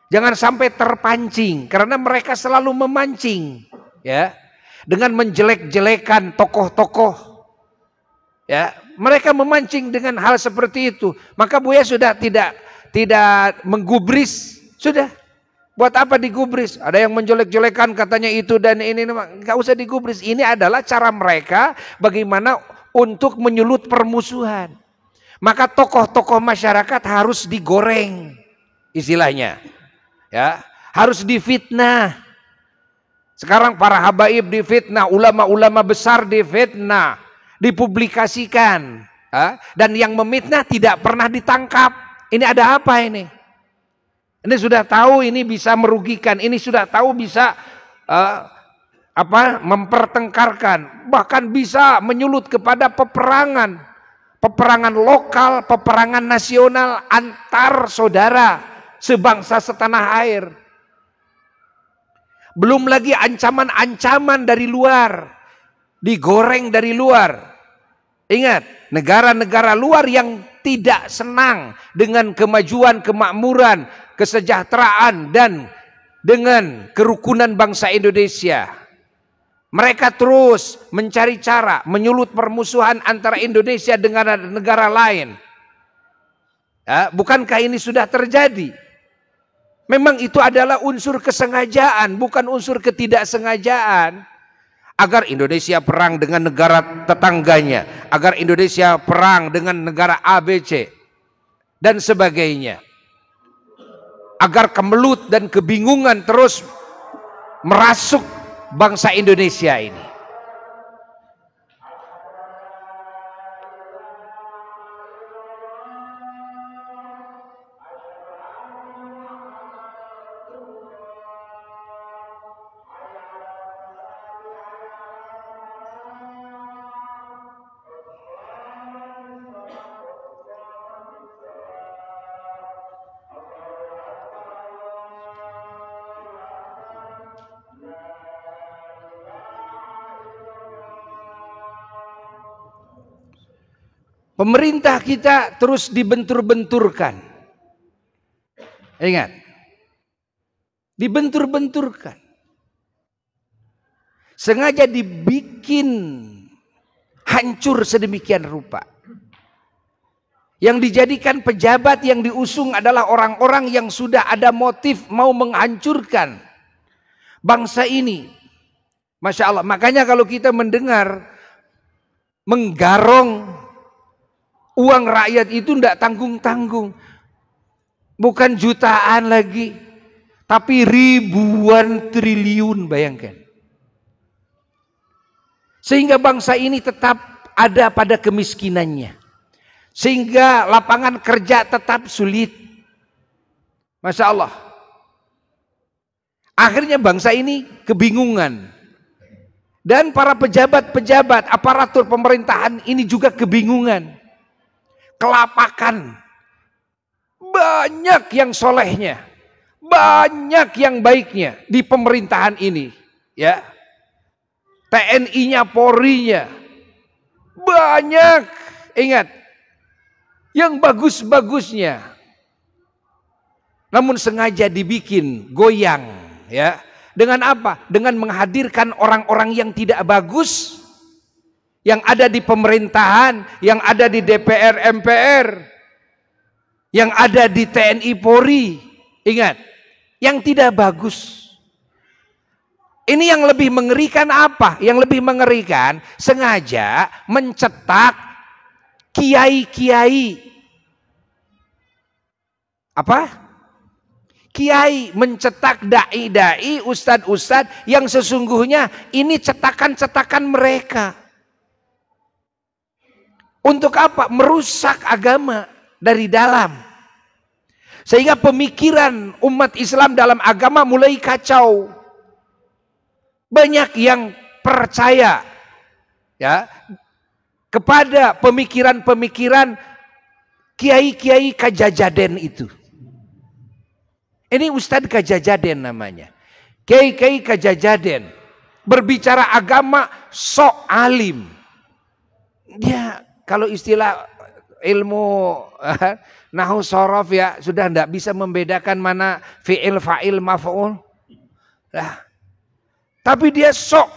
B: jangan sampai terpancing, karena mereka selalu memancing, ya, dengan menjelek-jelekan tokoh-tokoh. Ya, mereka memancing dengan hal seperti itu. Maka Buya sudah tidak menggubris, sudah. Buat apa digubris? Ada yang menjelek-jelekan katanya itu dan ini, nggak usah digubris. Ini adalah cara mereka bagaimana untuk menyulut permusuhan. Maka tokoh-tokoh masyarakat harus digoreng, istilahnya. Ya, harus difitnah. Sekarang para habaib difitnah, ulama-ulama besar difitnah, dipublikasikan, dan yang memfitnah tidak pernah ditangkap. Ini ada apa ini? Ini sudah tahu ini bisa merugikan, ini sudah tahu bisa mempertengkarkan, bahkan bisa menyulut kepada peperangan lokal, peperangan nasional antar saudara sebangsa setanah air. Belum lagi ancaman-ancaman dari luar, digoreng dari luar. Ingat, negara-negara luar yang tidak senang dengan kemajuan, kemakmuran, kesejahteraan dan dengan kerukunan bangsa Indonesia. Mereka terus mencari cara menyulut permusuhan antara Indonesia dengan negara lain. Ya, bukankah ini sudah terjadi? Memang itu adalah unsur kesengajaan, bukan unsur ketidaksengajaan. Agar Indonesia perang dengan negara tetangganya, agar Indonesia perang dengan negara ABC dan sebagainya. Agar kemelut dan kebingungan terus merasuk bangsa Indonesia ini. Pemerintah kita terus dibentur-benturkan. Ingat, dibentur-benturkan. Sengaja dibikin hancur sedemikian rupa. Yang dijadikan pejabat yang diusung adalah orang-orang yang sudah ada motif mau menghancurkan bangsa ini. Masya Allah, makanya kalau kita mendengar menggarong uang rakyat itu tidak tanggung-tanggung. Bukan jutaan lagi, tapi ribuan triliun, bayangkan. Sehingga bangsa ini tetap ada pada kemiskinannya. Sehingga lapangan kerja tetap sulit. Masya Allah. Akhirnya bangsa ini kebingungan. Dan para pejabat-pejabat, aparatur pemerintahan ini juga kebingungan. Kelapakan, banyak yang solehnya, banyak yang baiknya di pemerintahan ini, ya. TNI-nya, Polri-nya, banyak. Ingat, yang bagus-bagusnya, namun sengaja dibikin goyang, ya. Dengan apa? Dengan menghadirkan orang-orang yang tidak bagus, yang ada di pemerintahan, yang ada di DPR, MPR, yang ada di TNI, Polri. Ingat, yang tidak bagus. Ini yang lebih mengerikan apa? Yang lebih mengerikan sengaja mencetak kiai-kiai. Apa? Kiai, mencetak dai-dai, ustadz-ustadz yang sesungguhnya ini cetakan-cetakan mereka. Untuk apa? Merusak agama dari dalam. Sehingga pemikiran umat Islam dalam agama mulai kacau. Banyak yang percaya ya kepada pemikiran-pemikiran kiai-kiai Kajajaden itu. Ini Ustadz Kajajaden namanya. Kiai-kiai Kajajaden berbicara agama sok alim. Dia kalau istilah ilmu nahwu shorof ya sudah tidak bisa membedakan mana fi'il, fa'il, maf'ul. Nah, tapi dia sok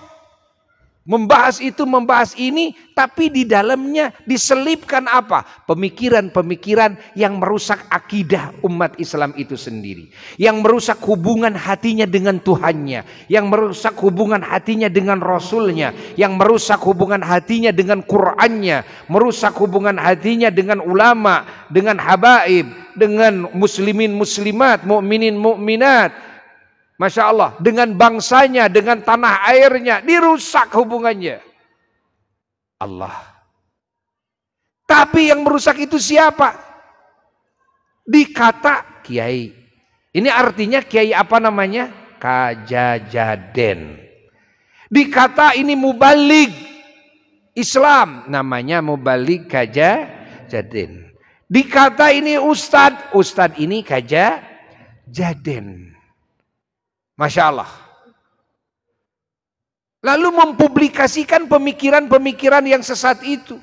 B: membahas itu, membahas ini, tapi di dalamnya diselipkan apa? Pemikiran-pemikiran yang merusak akidah umat Islam itu sendiri. Yang merusak hubungan hatinya dengan Tuhannya. Yang merusak hubungan hatinya dengan Rasulnya. Yang merusak hubungan hatinya dengan Qur'annya. Merusak hubungan hatinya dengan ulama, dengan habaib, dengan muslimin muslimat, mukminin mukminat. Masya Allah, dengan bangsanya, dengan tanah airnya, dirusak hubungannya. Allah. Tapi yang merusak itu siapa? Dikata kiai. Ini artinya kiai apa namanya? Kajajaden. Dikata ini mubalik Islam, namanya mubalik Kajajaden. Dikata ini ustadz, ustadz ini Kajajaden. Masya Allah. Lalu mempublikasikan pemikiran-pemikiran yang sesat itu.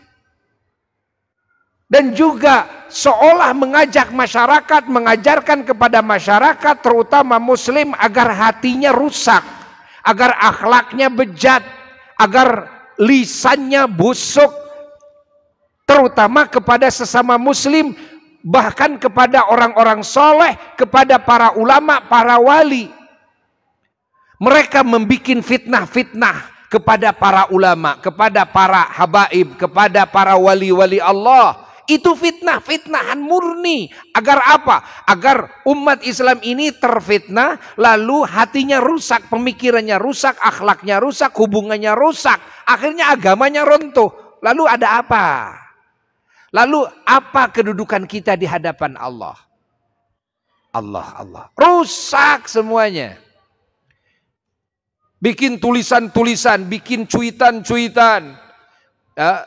B: Dan juga seolah mengajak masyarakat, mengajarkan kepada masyarakat terutama muslim agar hatinya rusak. Agar akhlaknya bejat. Agar lisannya busuk. Terutama kepada sesama muslim. Bahkan kepada orang-orang soleh. Kepada para ulama, para wali. Mereka membuat fitnah-fitnah kepada para ulama, kepada para habaib, kepada para wali-wali Allah. Itu fitnah-fitnahan murni. Agar apa? Agar umat Islam ini terfitnah, lalu hatinya rusak, pemikirannya rusak, akhlaknya rusak, hubungannya rusak. Akhirnya agamanya runtuh. Lalu ada apa? Lalu apa kedudukan kita di hadapan Allah? Allah. Rusak semuanya. Bikin tulisan-tulisan, bikin cuitan-cuitan, ya,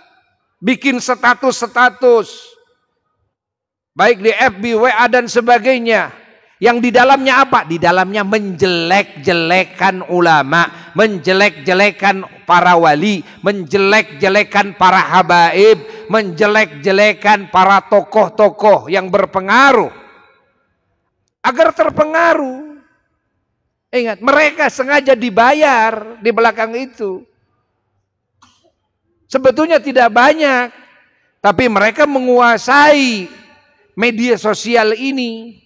B: bikin status-status, baik di FB, WA dan sebagainya. Yang di dalamnya apa? Di dalamnya menjelek-jelekan ulama, menjelek-jelekan para wali, menjelek-jelekan para habaib, menjelek-jelekan para tokoh-tokoh yang berpengaruh. Agar terpengaruh. Ingat, mereka sengaja dibayar di belakang itu. Sebetulnya tidak banyak, tapi mereka menguasai media sosial ini.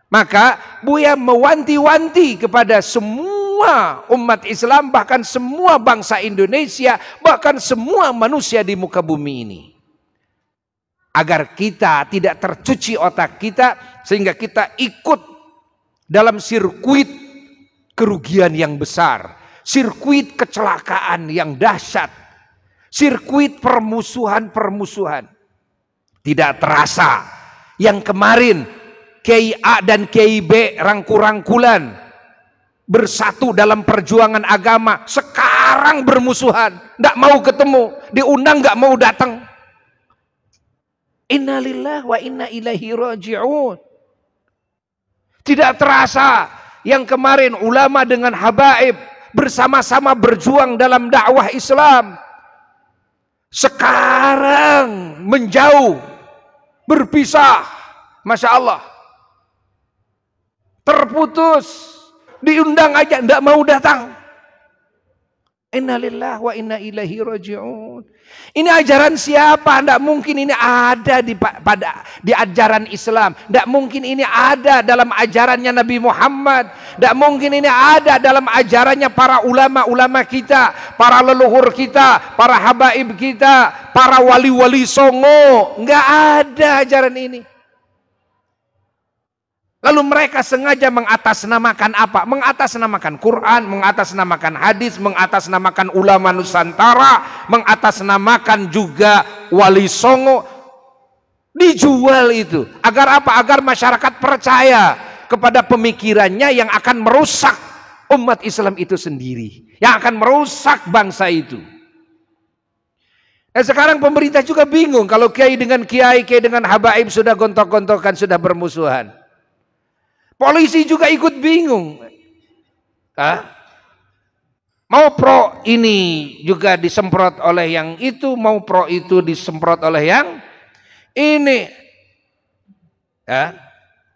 B: Maka Buya mewanti-wanti kepada semua umat Islam, bahkan semua bangsa Indonesia, bahkan semua manusia di muka bumi ini. Agar kita tidak tercuci otak kita, sehingga kita ikut dalam sirkuit kerugian yang besar, sirkuit kecelakaan yang dahsyat, sirkuit permusuhan-permusuhan. Tidak terasa yang kemarin Kiai A dan Kiai B rangkul-rangkulan bersatu dalam perjuangan agama, sekarang bermusuhan, tidak mau ketemu, diundang nggak mau datang. Innalillahi wa inna ilaihi raji'un. Tidak terasa yang kemarin ulama dengan habaib bersama-sama berjuang dalam dakwah Islam, sekarang menjauh, berpisah. Masya Allah, terputus, diundang aja tidak mau datang. Innalillahi wa inna ilaihi raji'un. Ini ajaran siapa? Tidak mungkin ini ada di ajaran Islam. Tidak mungkin ini ada dalam ajarannya Nabi Muhammad. Tidak mungkin ini ada dalam ajarannya para ulama-ulama kita, para leluhur kita, para habaib kita, para wali-wali songo. Nggak ada ajaran ini. Lalu mereka sengaja mengatasnamakan apa? Mengatasnamakan Quran, mengatasnamakan hadis, mengatasnamakan ulama Nusantara, mengatasnamakan juga wali songo. Dijual itu. Agar apa? Agar masyarakat percaya kepada pemikirannya yang akan merusak umat Islam itu sendiri. Yang akan merusak bangsa itu. Dan sekarang pemerintah juga bingung kalau kiai dengan kiai dengan habaib sudah gontok-gontokan, sudah bermusuhan. Polisi juga ikut bingung. Mau pro ini juga disemprot oleh yang itu, mau pro itu disemprot oleh yang ini.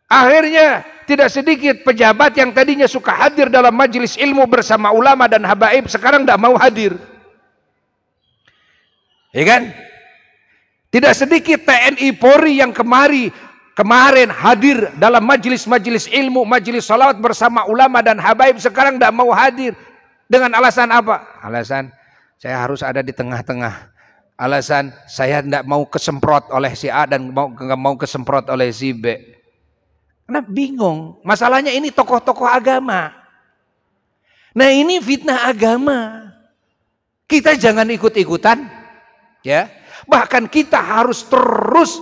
B: Akhirnya tidak sedikit pejabat yang tadinya suka hadir dalam majelis ilmu bersama ulama dan habaib, sekarang tidak mau hadir. Ya kan? Tidak sedikit TNI Polri yang kemarin hadir dalam majelis-majelis ilmu, majelis salawat bersama ulama dan habaib, sekarang tidak mau hadir. Dengan alasan apa? Alasan saya harus ada di tengah-tengah. Alasan saya tidak mau kesemprot oleh si A dan nggak mau kesemprot oleh si B. Karena bingung. Masalahnya ini tokoh-tokoh agama. Nah ini fitnah agama. Kita jangan ikut-ikutan, ya. Bahkan kita harus terus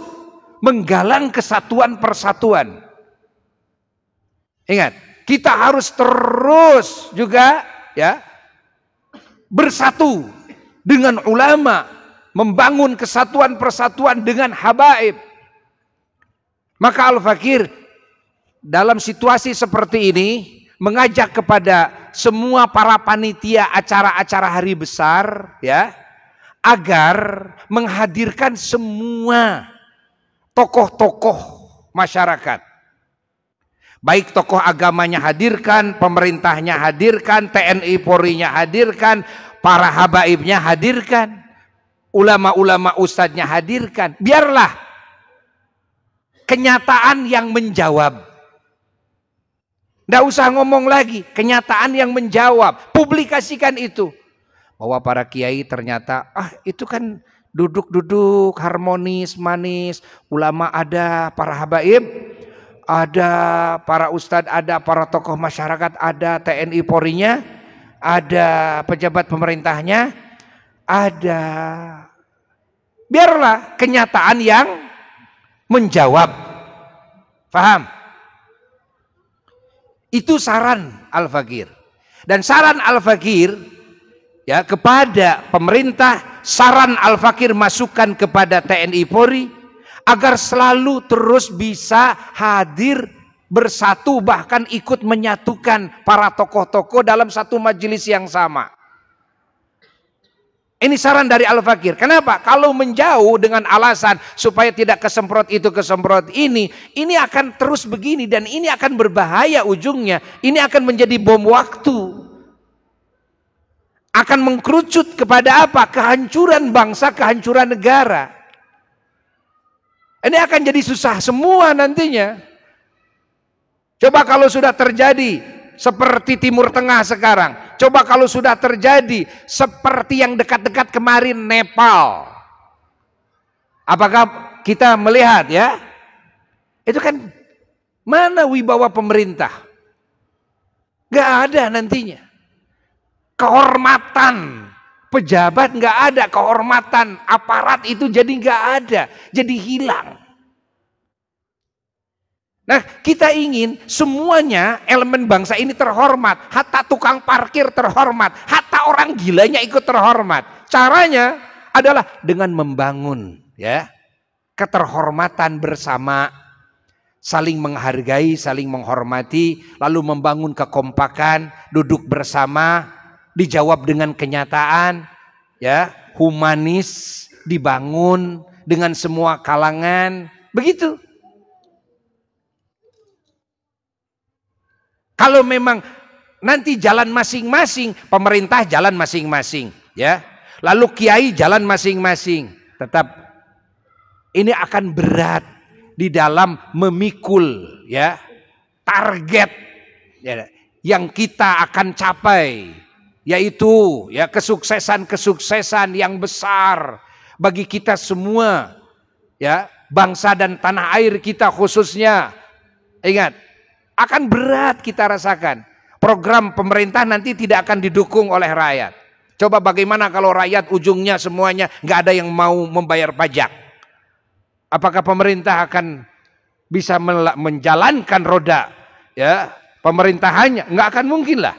B: menggalang kesatuan persatuan. Ingat, kita harus terus juga ya bersatu dengan ulama, membangun kesatuan persatuan dengan habaib. Maka Al-Fakir dalam situasi seperti ini mengajak kepada semua para panitia acara-acara hari besar ya agar menghadirkan semua tokoh-tokoh masyarakat. Baik tokoh agamanya hadirkan, pemerintahnya hadirkan, TNI Polri-nya hadirkan, para habaibnya hadirkan, ulama-ulama ustadznya hadirkan. Biarlah kenyataan yang menjawab. Tidak usah ngomong lagi, kenyataan yang menjawab. Publikasikan itu. Bahwa para kiai ternyata, itu kan duduk-duduk harmonis, manis, ulama ada, para habaib ada, para ustadz ada, para tokoh masyarakat ada, TNI Polri-nya ada, pejabat pemerintahnya ada. Biarlah kenyataan yang menjawab. Paham? Itu saran Al-Fakir. Dan saran Al-Fakir ya kepada pemerintah, saran Al-Fakir masukkan kepada TNI Polri agar selalu terus bisa hadir bersatu, bahkan ikut menyatukan para tokoh-tokoh dalam satu majelis yang sama. Ini saran dari Al-Fakir. Kenapa? Kalau menjauh dengan alasan supaya tidak kesemprot itu kesemprot ini akan terus begini dan ini akan berbahaya ujungnya. Ini akan menjadi bom waktu. Akan mengkerucut kepada apa? Kehancuran bangsa, kehancuran negara. Ini akan jadi susah semua nantinya. Coba kalau sudah terjadi seperti Timur Tengah sekarang. Coba kalau sudah terjadi seperti yang dekat-dekat kemarin Nepal. Apakah kita melihat ya? Itu kan mana wibawa pemerintah? Gak ada nantinya. Kehormatan pejabat nggak ada, kehormatan aparat itu jadi nggak ada, jadi hilang. Nah, kita ingin semuanya elemen bangsa ini terhormat, hatta tukang parkir terhormat, hatta orang gilanya ikut terhormat. Caranya adalah dengan membangun ya keterhormatan bersama, saling menghargai, saling menghormati, lalu membangun kekompakan, duduk bersama, dijawab dengan kenyataan, ya, humanis, dibangun dengan semua kalangan, begitu. Kalau memang nanti jalan masing-masing, pemerintah jalan masing-masing, ya. Lalu kiai jalan masing-masing. Tetap ini akan berat di dalam memikul, ya, target, ya, yang kita akan capai, yaitu ya kesuksesan yang besar bagi kita semua, ya, bangsa dan tanah air kita khususnya. Ingat, akan berat kita rasakan. Program pemerintah nanti tidak akan didukung oleh rakyat. Coba bagaimana kalau rakyat ujungnya semuanya nggak ada yang mau membayar pajak? Apakah pemerintah akan bisa menjalankan roda, ya, pemerintahannya? Nggak akan mungkin lah.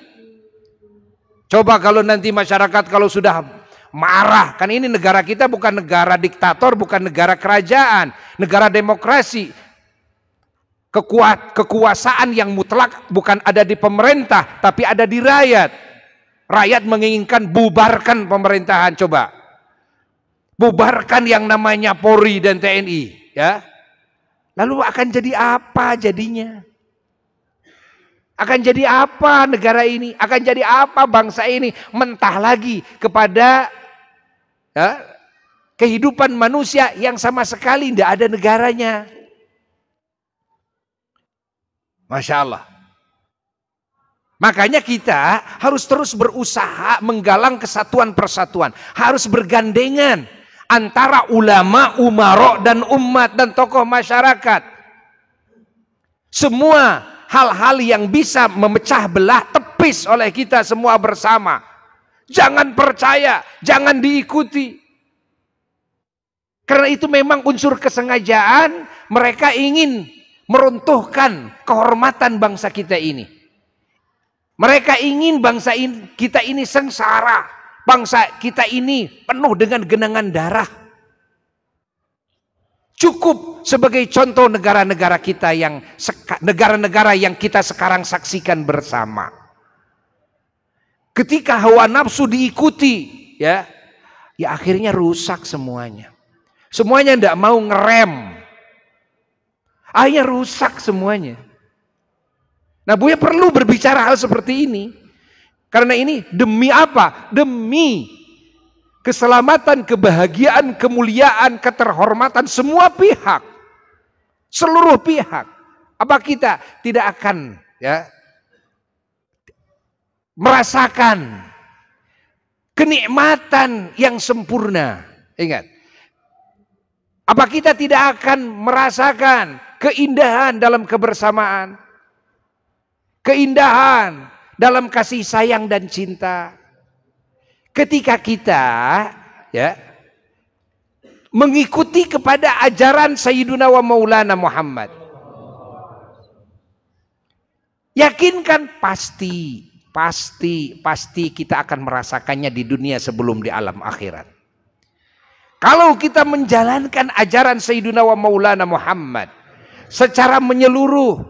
B: Coba kalau nanti masyarakat kalau sudah marah, kan ini negara kita bukan negara diktator, bukan negara kerajaan, negara demokrasi. Kekuasaan yang mutlak bukan ada di pemerintah, tapi ada di rakyat. Rakyat menginginkan bubarkan pemerintahan, coba. Bubarkan yang namanya Polri dan TNI, ya. Lalu akan jadi apa jadinya? Akan jadi apa negara ini? Akan jadi apa bangsa ini? Mentah lagi kepada, ya, kehidupan manusia yang sama sekali tidak ada negaranya. Masya Allah. Makanya kita harus terus berusaha menggalang kesatuan persatuan. Harus bergandengan antara ulama, umara, dan umat, dan tokoh masyarakat. Semua hal-hal yang bisa memecah belah tepis oleh kita semua bersama. Jangan percaya, jangan diikuti. Karena itu memang unsur kesengajaan, mereka ingin meruntuhkan kehormatan bangsa kita ini. Mereka ingin bangsa kita ini sengsara, bangsa kita ini penuh dengan genangan darah. Cukup sebagai contoh negara-negara kita yang kita sekarang saksikan bersama. Ketika hawa nafsu diikuti, ya akhirnya rusak semuanya. Semuanya tidak mau ngerem. Akhirnya rusak semuanya. Nah, Buya perlu berbicara hal seperti ini. Karena ini demi apa? Demi keselamatan, kebahagiaan, kemuliaan, keterhormatan semua pihak. Seluruh pihak. Apa kita tidak akan, ya, merasakan kenikmatan yang sempurna? Ingat. Apa kita tidak akan merasakan keindahan dalam kebersamaan? Keindahan dalam kasih sayang dan cinta. Ketika kita, ya, mengikuti kepada ajaran Sayyiduna wa Maulana Muhammad. Yakinkan pasti kita akan merasakannya di dunia sebelum di alam akhirat. Kalau kita menjalankan ajaran Sayyiduna wa Maulana Muhammad secara menyeluruh,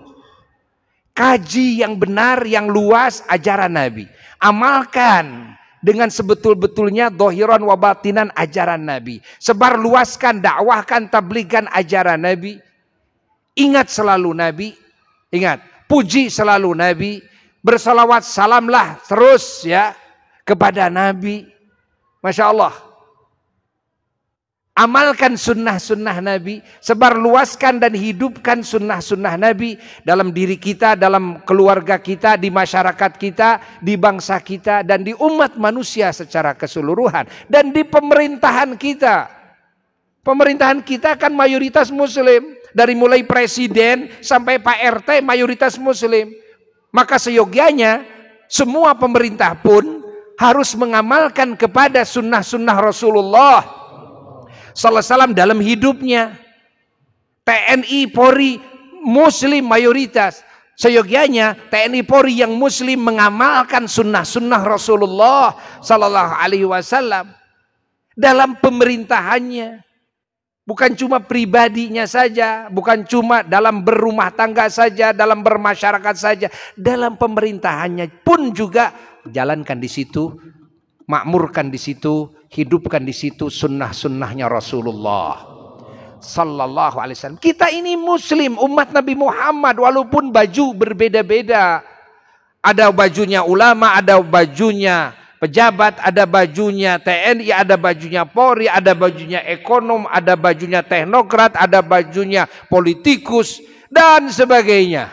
B: kaji yang benar, yang luas ajaran Nabi. Amalkan dengan sebetul-betulnya dohiran wa batinan ajaran Nabi. Sebar luaskan, dakwahkan, tabligkan ajaran Nabi. Ingat selalu Nabi. Ingat, puji selalu Nabi. Bersalawat salamlah terus, ya, kepada Nabi. Masya Allah. Amalkan sunnah-sunnah Nabi, sebarluaskan dan hidupkan sunnah-sunnah Nabi dalam diri kita, dalam keluarga kita, di masyarakat kita, di bangsa kita, dan di umat manusia secara keseluruhan. Dan di pemerintahan kita. Pemerintahan kita kan mayoritas muslim. Dari mulai presiden sampai Pak RT mayoritas muslim. Maka seyogianya semua pemerintah pun harus mengamalkan kepada sunnah-sunnah Rasulullah Sallallahu Alaihi Wasallam dalam hidupnya. TNI Polri muslim mayoritas. Seyogianya TNI Polri yang muslim mengamalkan sunnah-sunnah Rasulullah Sallallahu Alaihi Wasallam dalam pemerintahannya. Bukan cuma pribadinya saja, bukan cuma dalam berumah tangga saja, dalam bermasyarakat saja, dalam pemerintahannya pun juga jalankan di situ, makmurkan di situ, hidupkan di situ sunnah-sunnahnya Rasulullah Sallallahu Alaihi Wasallam. Kita ini muslim, umat Nabi Muhammad, walaupun baju berbeda-beda, Ada bajunya ulama, ada bajunya pejabat, ada bajunya TNI, ada bajunya Polri, ada bajunya ekonom, ada bajunya teknokrat, ada bajunya politikus, dan sebagainya.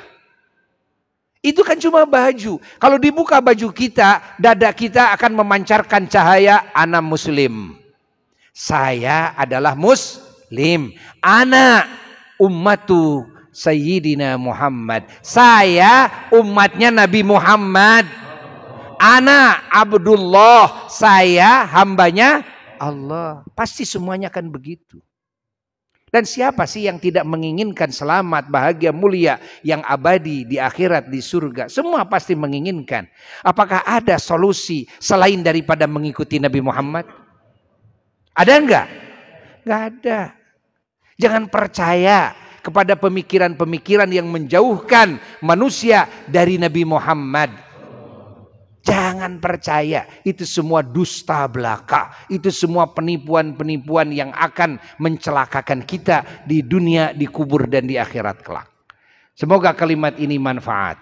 B: Itu kan cuma baju. Kalau dibuka baju kita, dada kita akan memancarkan cahaya, ana muslim. Saya adalah muslim. Ana ummatu Sayyidina Muhammad. Saya umatnya Nabi Muhammad. Ana Abdullah. Saya hambanya Allah. Pasti semuanya akan begitu. Dan siapa sih yang tidak menginginkan selamat, bahagia, mulia, yang abadi di akhirat, di surga? Semua pasti menginginkan. Apakah ada solusi selain daripada mengikuti Nabi Muhammad? Ada enggak? Enggak ada. Jangan percaya kepada pemikiran-pemikiran yang menjauhkan manusia dari Nabi Muhammad. Jangan percaya, itu semua dusta belaka. Itu semua penipuan-penipuan yang akan mencelakakan kita di dunia, di kubur, dan di akhirat kelak. Semoga kalimat ini manfaat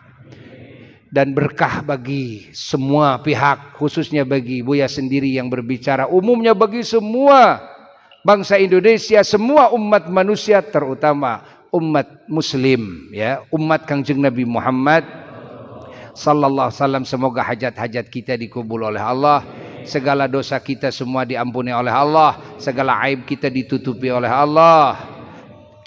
B: dan berkah bagi semua pihak, khususnya bagi Buya sendiri yang berbicara, umumnya bagi semua bangsa Indonesia, semua umat manusia, terutama umat muslim, ya, umat Kangjeng Nabi Muhammad sallallahu alaihi wasallam. Semoga hajat-hajat kita dikabul oleh Allah, segala dosa kita semua diampuni oleh Allah, segala aib kita ditutupi oleh Allah,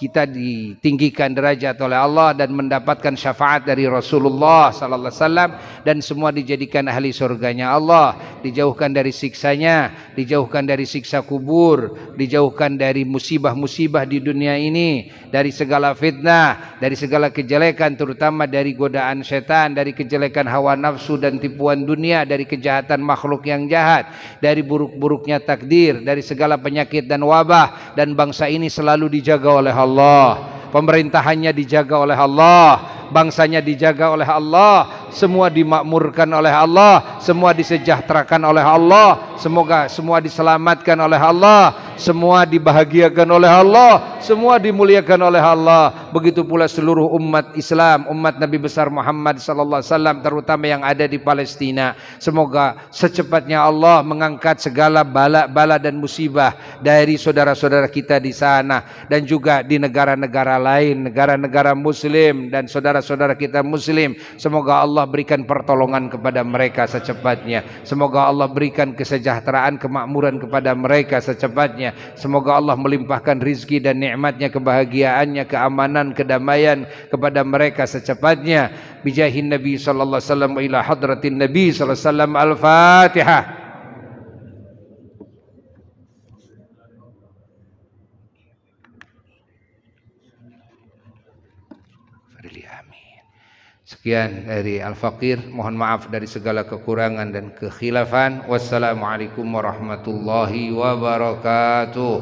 B: kita ditinggikan derajat oleh Allah dan mendapatkan syafaat dari Rasulullah sallallahu alaihi wasallam, dan semua dijadikan ahli surganya Allah, dijauhkan dari siksanya, dijauhkan dari siksa kubur, dijauhkan dari musibah-musibah di dunia ini, dari segala fitnah, dari segala kejelekan, terutama dari godaan setan, dari kejelekan hawa nafsu dan tipuan dunia, dari kejahatan makhluk yang jahat, dari buruk-buruknya takdir, dari segala penyakit dan wabah. Dan bangsa ini selalu dijaga oleh Allah, pemerintahannya dijaga oleh Allah, bangsanya dijaga oleh Allah, semua dimakmurkan oleh Allah, semua disejahterakan oleh Allah, semoga semua diselamatkan oleh Allah, semua dibahagiakan oleh Allah, semua dimuliakan oleh Allah. Begitu pula seluruh umat Islam, umat Nabi besar Muhammad sallallahu alaihi wasallam, terutama yang ada di Palestina. Semoga secepatnya Allah mengangkat segala bala-bala dan musibah dari saudara-saudara kita di sana, dan juga di negara-negara lain, negara-negara muslim dan saudara-saudara kita muslim. Semoga Allah berikan pertolongan kepada mereka secepatnya. Semoga Allah berikan kesejahteraan, kemakmuran kepada mereka secepatnya. Semoga Allah melimpahkan rizki dan nikmatnya, kebahagiaannya, keamanan, kedamaian kepada mereka secepatnya. Bijahin Nabi sallallahu alaihi wasallam ila hadratin Nabi sallallahu alaihi wasallam. Al-Fatihah. Sekian dari Al-Faqir, mohon maaf dari segala kekurangan dan kekhilafan. Wassalamualaikum warahmatullahi wabarakatuh.